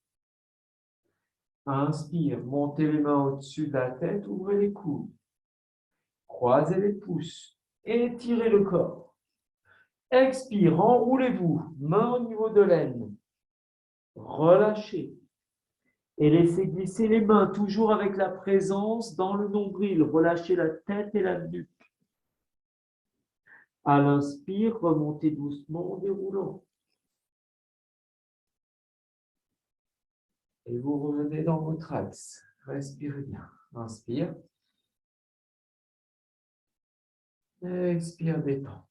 Inspire, montez les mains au-dessus de la tête, ouvrez les coudes. Croisez les pouces, étirez le corps. Expire, enroulez-vous, main au niveau de l'aine. Relâchez. Et laissez glisser les mains, toujours avec la présence dans le nombril. Relâchez la tête et la nuque. À l'inspire, remontez doucement en déroulant. Et vous revenez dans votre axe. Respirez bien. Inspire. Expire, détend.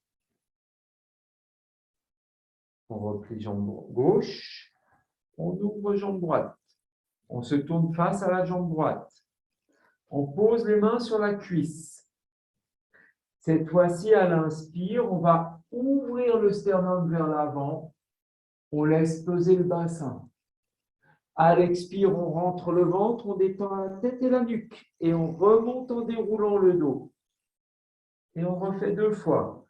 On replie jambe gauche. On ouvre jambe droite. On se tourne face à la jambe droite. On pose les mains sur la cuisse. Cette fois-ci, à l'inspire, on va ouvrir le sternum vers l'avant. On laisse peser le bassin. À l'expire, on rentre le ventre, on détend la tête et la nuque. Et on remonte en déroulant le dos. Et on refait 2 fois.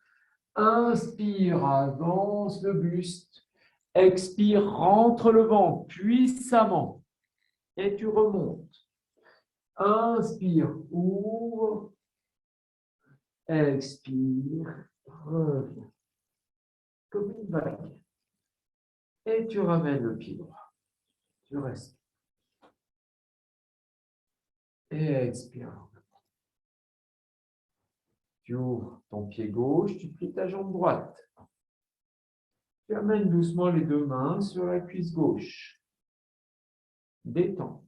Inspire, avance le buste. Expire, rentre le ventre puissamment. Et tu remontes. Inspire, ouvre. Expire, reviens. Comme une vague. Et tu ramènes le pied droit. Tu restes. Et expire. Tu ouvres ton pied gauche, tu plies ta jambe droite. Tu amènes doucement les 2 mains sur la cuisse gauche. Détends.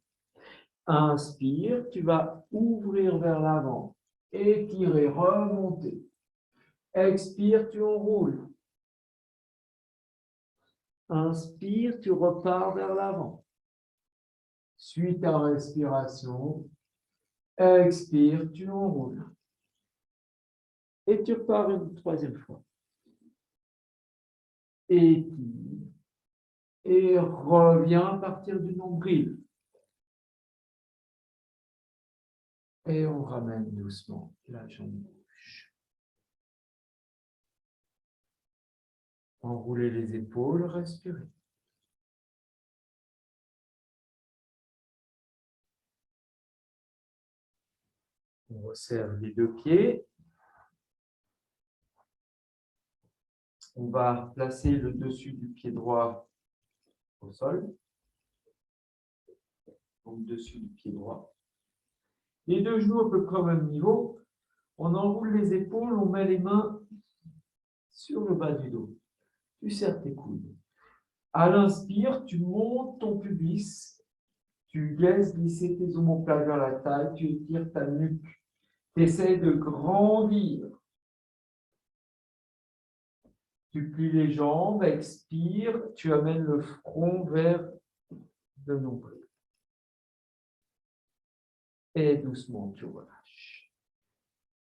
Inspire, tu vas ouvrir vers l'avant. Étirer, remonter. Expire, tu enroules. Inspire, tu repars vers l'avant. Suis ta respiration. Expire, tu enroules. Et tu repars une 3e fois. Étire. Et reviens à partir du nombril. Et on ramène doucement la jambe gauche. Enroulez les épaules, respirez. On resserre les 2 pieds. On va placer le dessus du pied droit au sol. Donc, dessus du pied droit. Les 2 genoux à peu près au même niveau. On enroule les épaules, on met les mains sur le bas du dos. Tu serres tes coudes. À l'inspire, tu montes ton pubis. Tu laisses glisser tes omoplates vers la taille. Tu étires ta nuque. Tu essaies de grandir. Tu plies les jambes, expire. Tu amènes le front vers le nombril. Et doucement, tu relâches.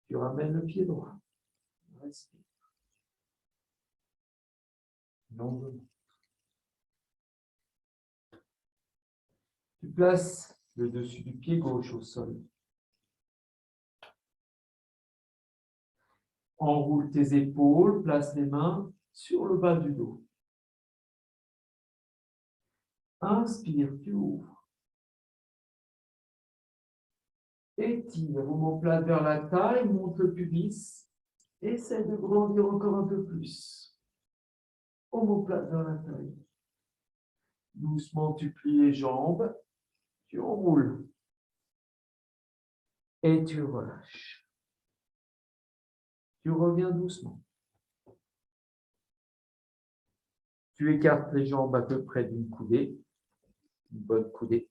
Tu ramènes le pied droit. Respire. Longuement. Tu places le dessus du pied gauche au sol. Enroule tes épaules, place les mains sur le bas du dos. Inspire, tu ouvres. Étire, omoplate vers la taille, monte le pubis. Essaie de grandir encore un peu plus. Omoplate vers la taille. Doucement, tu plies les jambes. Tu enroules. Et tu relâches. Tu reviens doucement. Tu écartes les jambes à peu près d'une coudée. Une bonne coudée.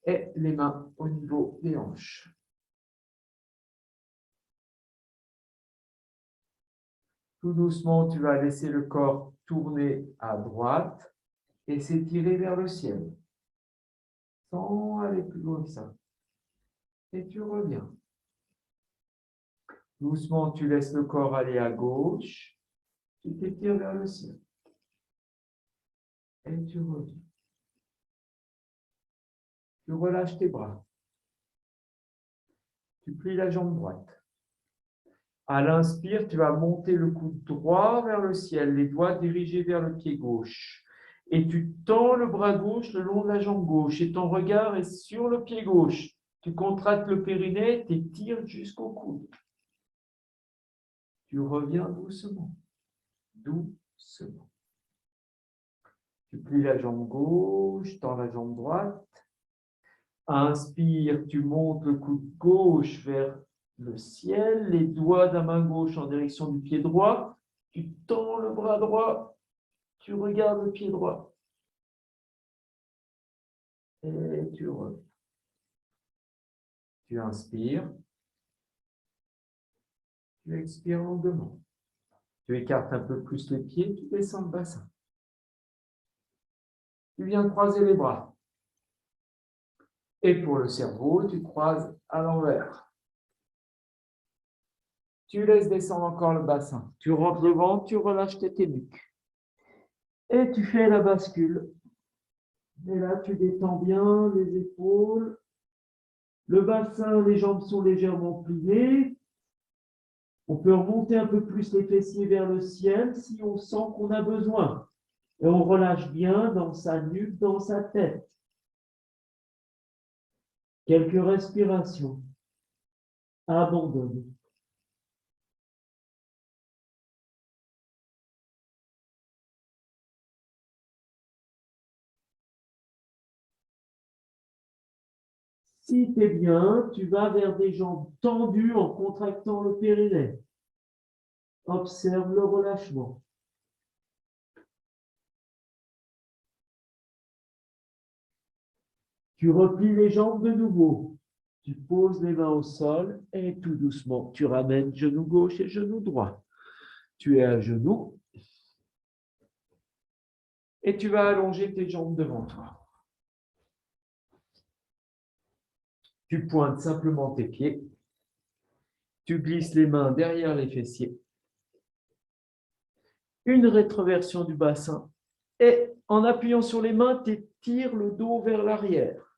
Et les mains au niveau des hanches. Tout doucement, tu vas laisser le corps tourner à droite. et s'étirer vers le ciel, sans aller plus loin que ça. Et tu reviens. Doucement, tu laisses le corps aller à gauche, tu t'étires vers le ciel. Et tu reviens. Tu relâches tes bras. Tu plies la jambe droite. À l'inspire, tu vas monter le coude droit vers le ciel, les doigts dirigés vers le pied gauche. Et tu tends le bras gauche le long de la jambe gauche et ton regard est sur le pied gauche. Tu contractes le périnée, tu étires jusqu'au coude. Tu reviens doucement, doucement. Tu plies la jambe gauche, tends la jambe droite. Inspire, tu montes le coude gauche vers le ciel, les doigts de la main gauche en direction du pied droit. Tu tends le bras droit, tu regardes le pied droit. Et tu reviens. Tu inspires. Tu expires longuement. Tu écartes un peu plus les pieds, tu descends le bassin. Tu viens croiser les bras. Et pour le cerveau, tu croises à l'envers. Tu laisses descendre encore le bassin. Tu rentres le ventre, tu relâches tes nuques. Et tu fais la bascule. Et là, tu détends bien les épaules. Le bassin, les jambes sont légèrement pliées. On peut remonter un peu plus les fessiers vers le ciel si on sent qu'on a besoin. Et on relâche bien dans sa nuque, dans sa tête. Quelques respirations. Abandonne. Si tu es bien, tu vas vers des jambes tendues en contractant le périnée. Observe le relâchement. Tu replies les jambes de nouveau. Tu poses les mains au sol et tout doucement, tu ramènes genou gauche et genou droit. Tu es à genoux et tu vas allonger tes jambes devant toi. Tu pointes simplement tes pieds. Tu glisses les mains derrière les fessiers. Une rétroversion du bassin. Et en appuyant sur les mains, tu tires le dos vers l'arrière.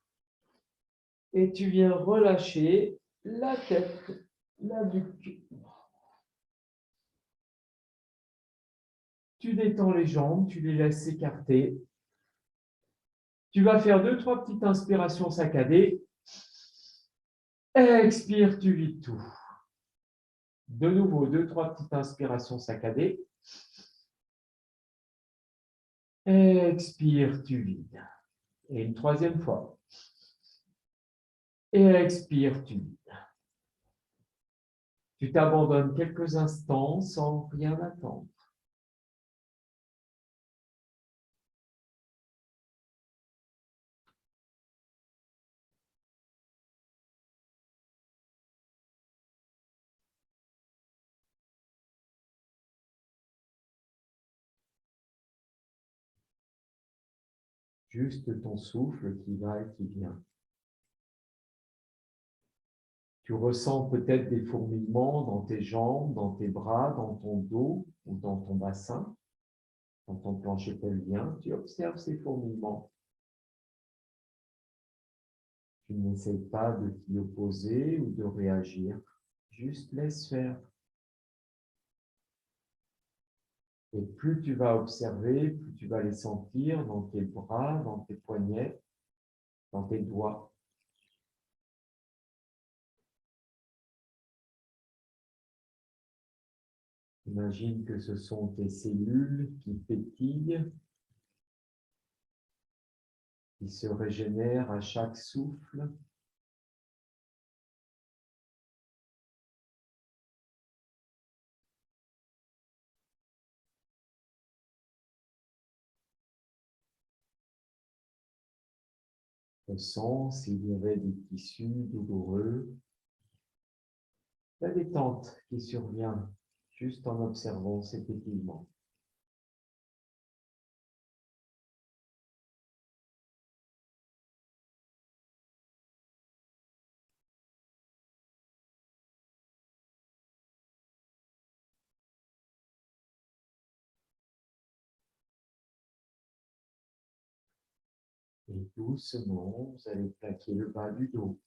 Et tu viens relâcher la tête, la nuque. Tu détends les jambes, tu les laisses s'écarter. Tu vas faire 2-3 petites inspirations saccadées. Expire, tu vides tout. De nouveau, 2-3 petites inspirations saccadées. Expire, tu vides. Et une troisième fois. Et expire, tu vides. Tu t'abandonnes quelques instants sans rien attendre. Juste ton souffle qui va et qui vient. Tu ressens peut-être des fourmillements dans tes jambes, dans tes bras, dans ton dos ou dans ton bassin, dans ton plancher pelvien. Tu observes ces fourmillements. Tu n'essayes pas de t'y opposer ou de réagir. Juste laisse faire. Et plus tu vas observer, plus tu vas les sentir dans tes bras, dans tes poignets, dans tes doigts. Imagine que ce sont tes cellules qui pétillent, qui se régénèrent à chaque souffle. Ressens s'il y avait des tissus douloureux. La détente qui survient juste en observant ces pétillements. Et doucement, vous allez plaquer le bas du dos.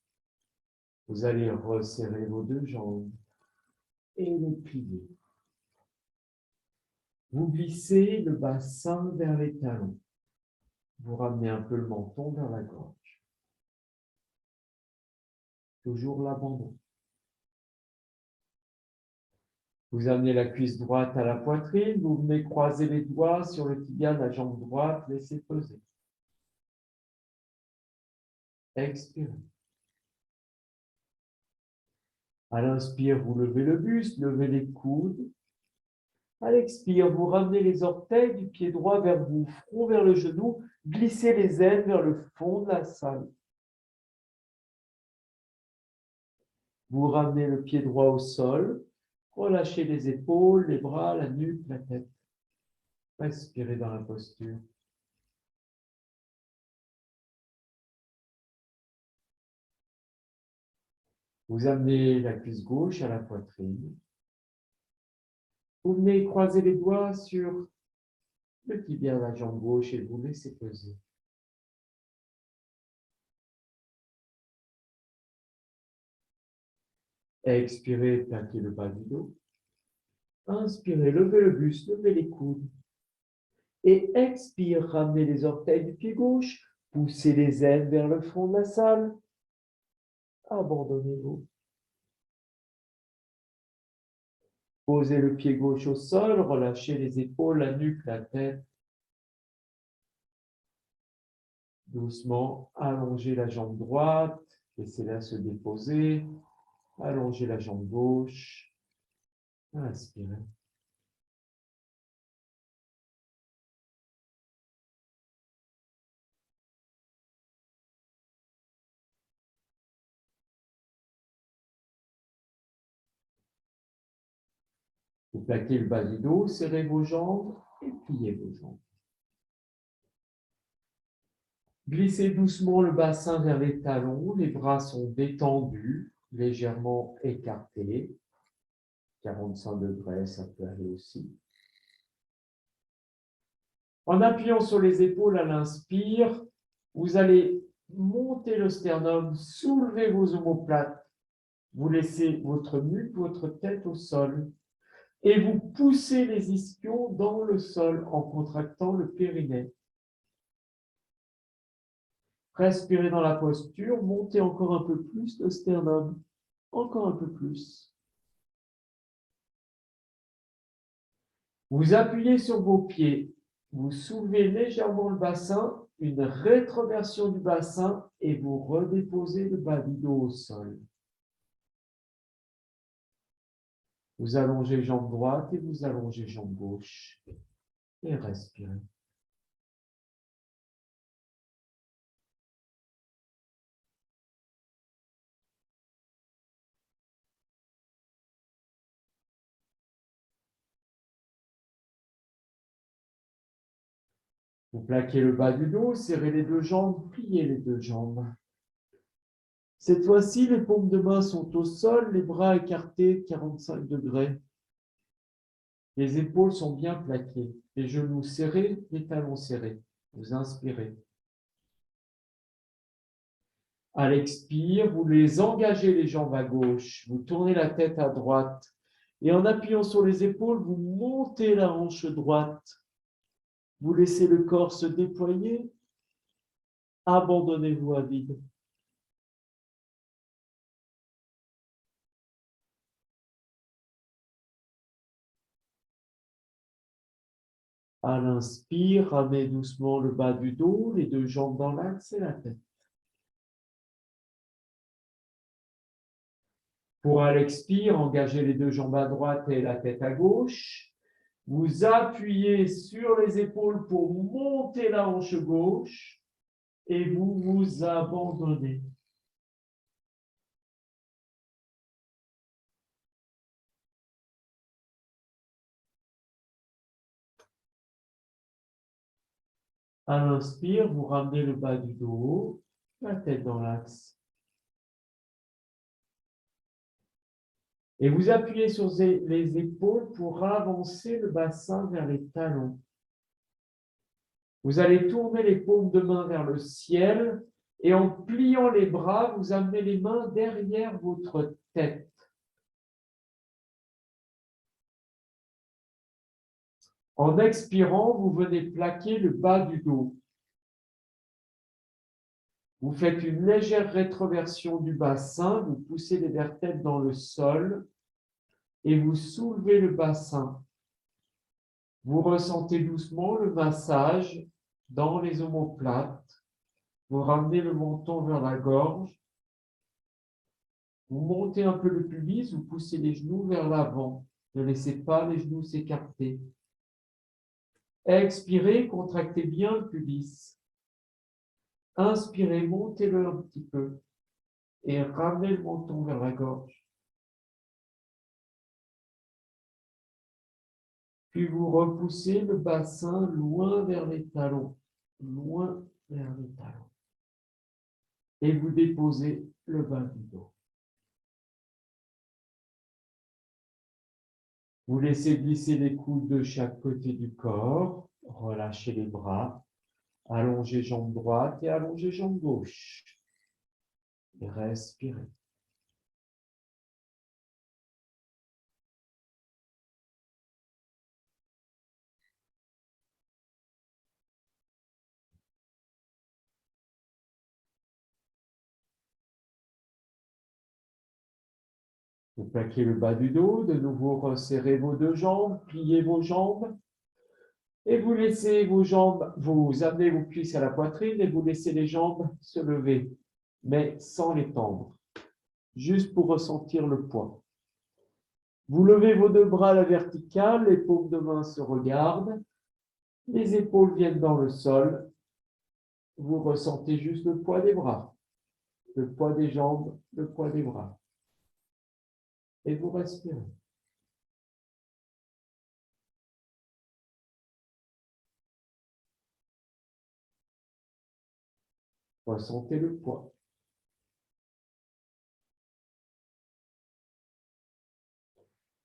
Vous allez resserrer vos deux jambes et les plier. Vous glissez le bassin vers les talons. Vous ramenez un peu le menton vers la gorge. Toujours l'abandon. Vous amenez la cuisse droite à la poitrine. Vous venez croiser les doigts sur le tibia de la jambe droite. Laissez peser. Expirez. À l'inspire, vous levez le buste, levez les coudes. À l'expire, vous ramenez les orteils du pied droit vers vous, front vers le genou, glissez les ailes vers le fond de la salle. Vous ramenez le pied droit au sol, relâchez les épaules, les bras, la nuque, la tête. Respirez dans la posture. Vous amenez la cuisse gauche à la poitrine. Vous venez croiser les doigts sur le tibia de la jambe gauche et vous laissez peser. Expirez, plaquez le bas du dos. Inspirez, levez le buste, levez les coudes. Et expire, ramenez les orteils du pied gauche, poussez les ailes vers le fond de la salle. Abandonnez-vous. Posez le pied gauche au sol, relâchez les épaules, la nuque, la tête. Doucement, allongez la jambe droite, laissez-la se déposer. Allongez la jambe gauche. Inspirez. Vous plaquez le bas du dos, serrez vos jambes et pliez vos jambes. Glissez doucement le bassin vers les talons, les bras sont détendus, légèrement écartés. 45 degrés, ça peut aller aussi. En appuyant sur les épaules à l'inspire, vous allez monter le sternum, soulever vos omoplates, vous laissez votre nuque, votre tête au sol et vous poussez les ischions dans le sol en contractant le périnée. Respirez dans la posture, montez encore un peu plus le sternum, encore un peu plus. Vous appuyez sur vos pieds, vous soulevez légèrement le bassin, une rétroversion du bassin et vous redéposez le bas du dos au sol. Vous allongez jambe droite et vous allongez jambe gauche et respirez. Vous plaquez le bas du dos, serrez les deux jambes, pliez les deux jambes. Cette fois-ci, les paumes de main sont au sol, les bras écartés de 45 degrés. Les épaules sont bien plaquées, les genoux serrés, les talons serrés. Vous inspirez. À l'expire, vous les engagez les jambes à gauche, vous tournez la tête à droite et en appuyant sur les épaules, vous montez la hanche droite. Vous laissez le corps se déployer. Abandonnez-vous à vide. À l'inspire, ramenez doucement le bas du dos, les deux jambes dans l'axe et la tête. Pour à l'expire, engagez les deux jambes à droite et la tête à gauche. Vous appuyez sur les épaules pour monter la hanche gauche et vous vous abandonnez. À l'inspire, vous ramenez le bas du dos, la tête dans l'axe. Et vous appuyez sur les épaules pour avancer le bassin vers les talons. Vous allez tourner les paumes de main vers le ciel et en pliant les bras, vous amenez les mains derrière votre tête. En expirant, vous venez plaquer le bas du dos. Vous faites une légère rétroversion du bassin, vous poussez les vertèbres dans le sol et vous soulevez le bassin. Vous ressentez doucement le massage dans les omoplates. Vous ramenez le menton vers la gorge. Vous montez un peu le pubis, vous poussez les genoux vers l'avant. Ne laissez pas les genoux s'écarter. Expirez, contractez bien le pubis. Inspirez, montez-le un petit peu et ramenez le menton vers la gorge. Puis vous repoussez le bassin loin vers les talons, loin vers les talons. Et vous déposez le bas du dos. Vous laissez glisser les coudes de chaque côté du corps, relâchez les bras, allongez jambe droite et allongez jambe gauche. Et respirez. Vous plaquez le bas du dos, de nouveau resserrez vos deux jambes, pliez vos jambes et vous laissez vos jambes, vous amenez vos cuisses à la poitrine et vous laissez les jambes se lever, mais sans les tendre, juste pour ressentir le poids. Vous levez vos deux bras à la verticale, les paumes de main se regardent, les épaules viennent dans le sol, vous ressentez juste le poids des bras, le poids des jambes, le poids des bras. Et vous respirez. Ressentez le poids.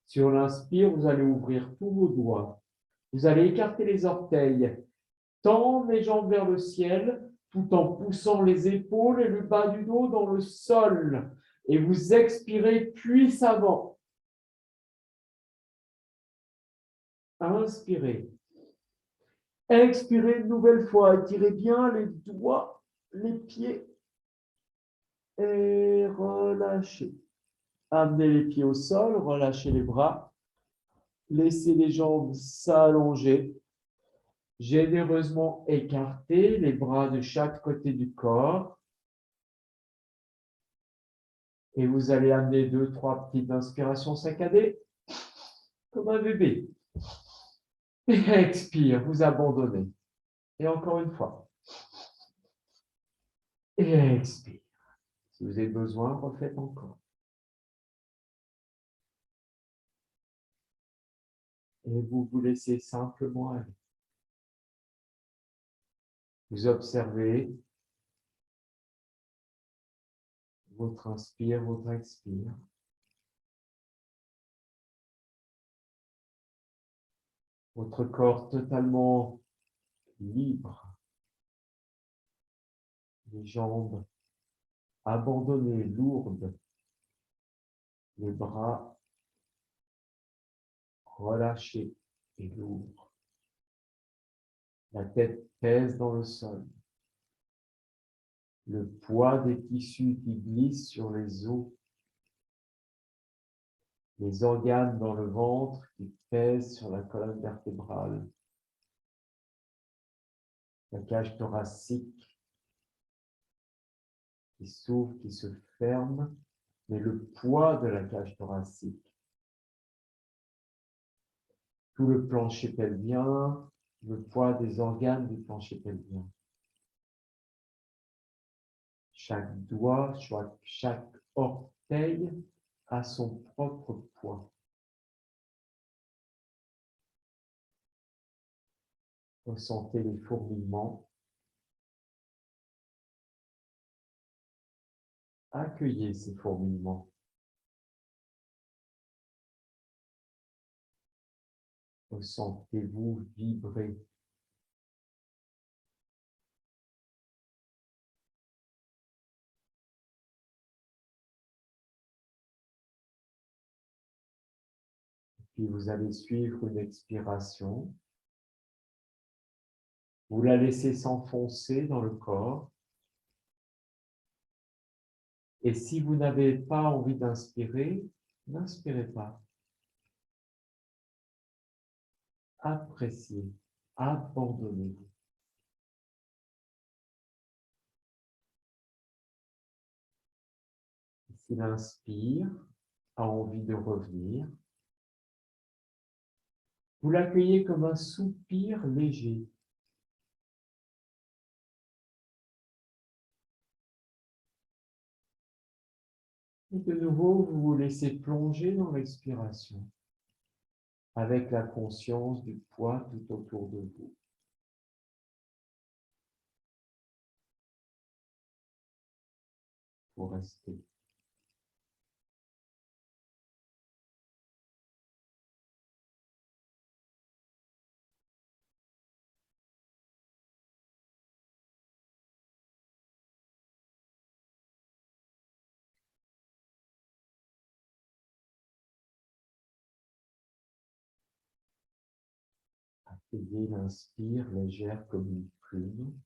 Si on inspire, vous allez ouvrir tous vos doigts. Vous allez écarter les orteils, tendre les jambes vers le ciel, tout en poussant les épaules et le bas du dos dans le sol. Et vous expirez puissamment. Inspirez. Expirez une nouvelle fois. Étirez bien les doigts, les pieds. Et relâchez. Amenez les pieds au sol, relâchez les bras. Laissez les jambes s'allonger. Généreusement écartez les bras de chaque côté du corps. Et vous allez amener 2-3 petites inspirations saccadées, comme un bébé. Et expire, vous abandonnez. Et encore une fois. Et expire. Si vous avez besoin, refaites encore. Et vous vous laissez simplement aller. Vous observez votre inspire, votre expire. Votre corps totalement libre. Les jambes abandonnées, lourdes. Les bras relâchés et lourds. La tête pèse dans le sol. Le poids des tissus qui glissent sur les os. Les organes dans le ventre qui pèsent sur la colonne vertébrale. La cage thoracique qui s'ouvre, qui se ferme, mais le poids de la cage thoracique. Tout le plancher pelvien, le poids des organes du plancher pelvien. Chaque doigt, chaque orteil a son propre poids. Ressentez les fourmillements. Accueillez ces fourmillements. Ressentez-vous vibrer Puis vous allez suivre une expiration. Vous la laissez s'enfoncer dans le corps. Et si vous n'avez pas envie d'inspirer, n'inspirez pas. Appréciez, abandonnez-vous. S'il inspire, a envie de revenir, vous l'accueillez comme un soupir léger. Et de nouveau, vous vous laissez plonger dans l'expiration, avec la conscience du poids tout autour de vous. Pour rester. Accueillez l'inspire légère comme une plume.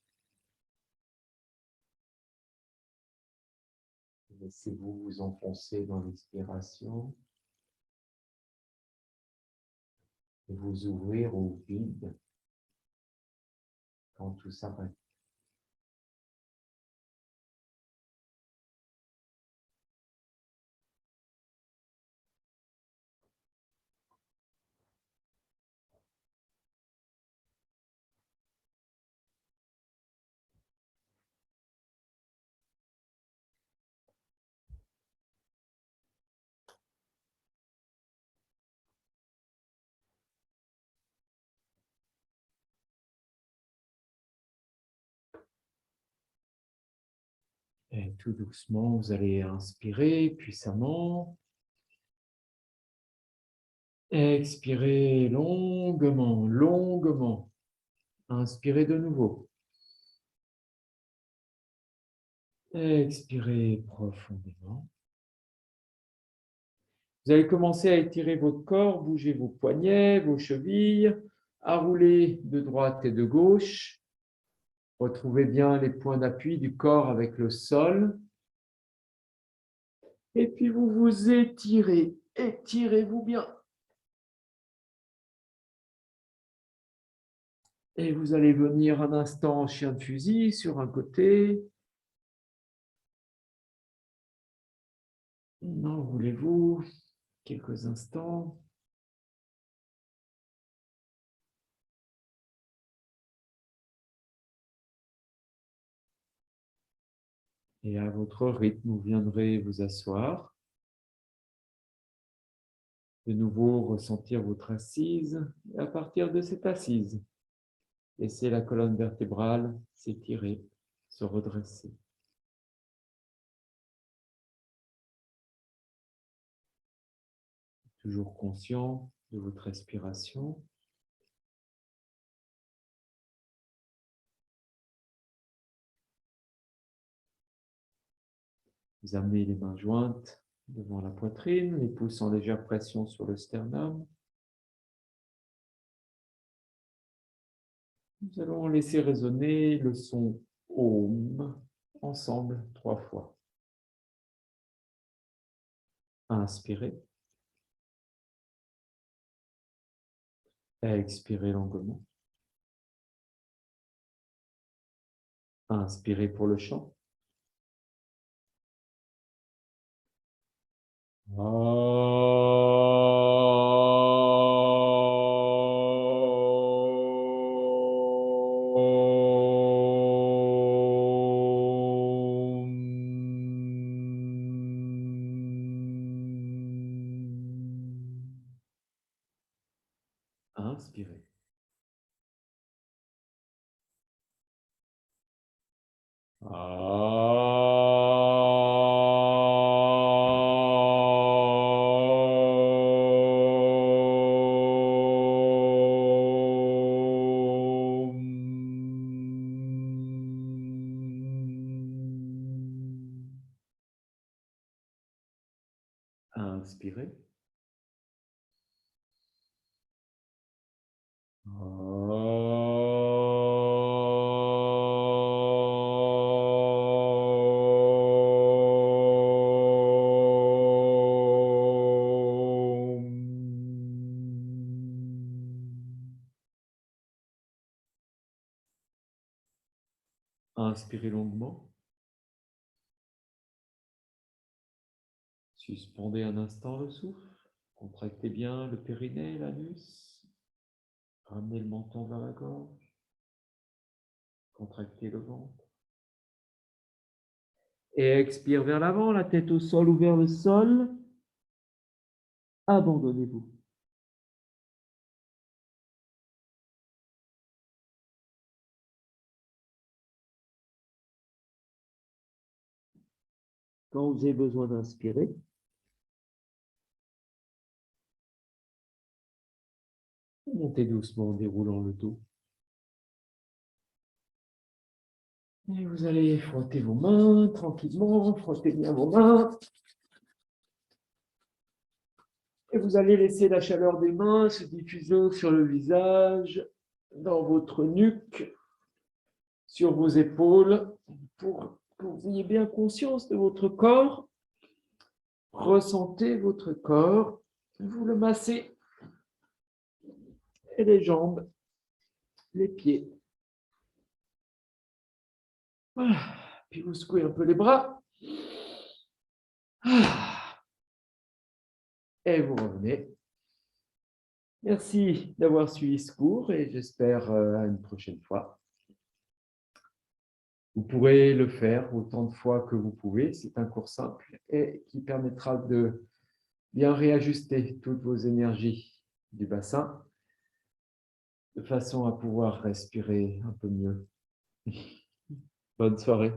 Laissez-vous vous enfoncer dans l'expiration et vous ouvrir au vide quand tout s'arrête. Et tout doucement, vous allez inspirer puissamment. Expirez longuement, longuement. Inspirez de nouveau. Expirez profondément. Vous allez commencer à étirer votre corps, bouger vos poignets, vos chevilles, à rouler de droite et de gauche. Retrouvez bien les points d'appui du corps avec le sol. Et puis vous vous étirez. Étirez-vous bien. Et vous allez venir un instant en chien de fusil sur un côté. Non, voulez-vous quelques instants. Et à votre rythme, vous viendrez vous asseoir. De nouveau, ressentir votre assise. Et à partir de cette assise, laissez la colonne vertébrale s'étirer, se redresser. Toujours conscient de votre respiration. Vous amenez les mains jointes devant la poitrine, les pouces en légère pression sur le sternum. Nous allons laisser résonner le son Om ensemble 3 fois. Inspirez. Expirez longuement. Inspirez pour le chant. Inspirez. Inspirez. Inspirez longuement. Suspendez un instant le souffle. Contractez bien le périnée, l'anus. Ramenez le menton vers la gorge. Contractez le ventre. Et expire vers l'avant, la tête au sol ou vers le sol. Abandonnez-vous. Quand vous avez besoin d'inspirer, montez doucement en déroulant le dos. Et vous allez frotter vos mains tranquillement, frottez bien vos mains. Et vous allez laisser la chaleur des mains se diffuser sur le visage, dans votre nuque, sur vos épaules, pour que vous ayez bien conscience de votre corps. Ressentez votre corps, vous le massez. Et les jambes, les pieds. Voilà. Puis vous secouez un peu les bras. Et vous revenez. Merci d'avoir suivi ce cours et j'espère à une prochaine fois. Vous pourrez le faire autant de fois que vous pouvez. C'est un cours simple et qui permettra de bien réajuster toutes vos énergies du bassin de façon à pouvoir respirer un peu mieux. Bonne soirée.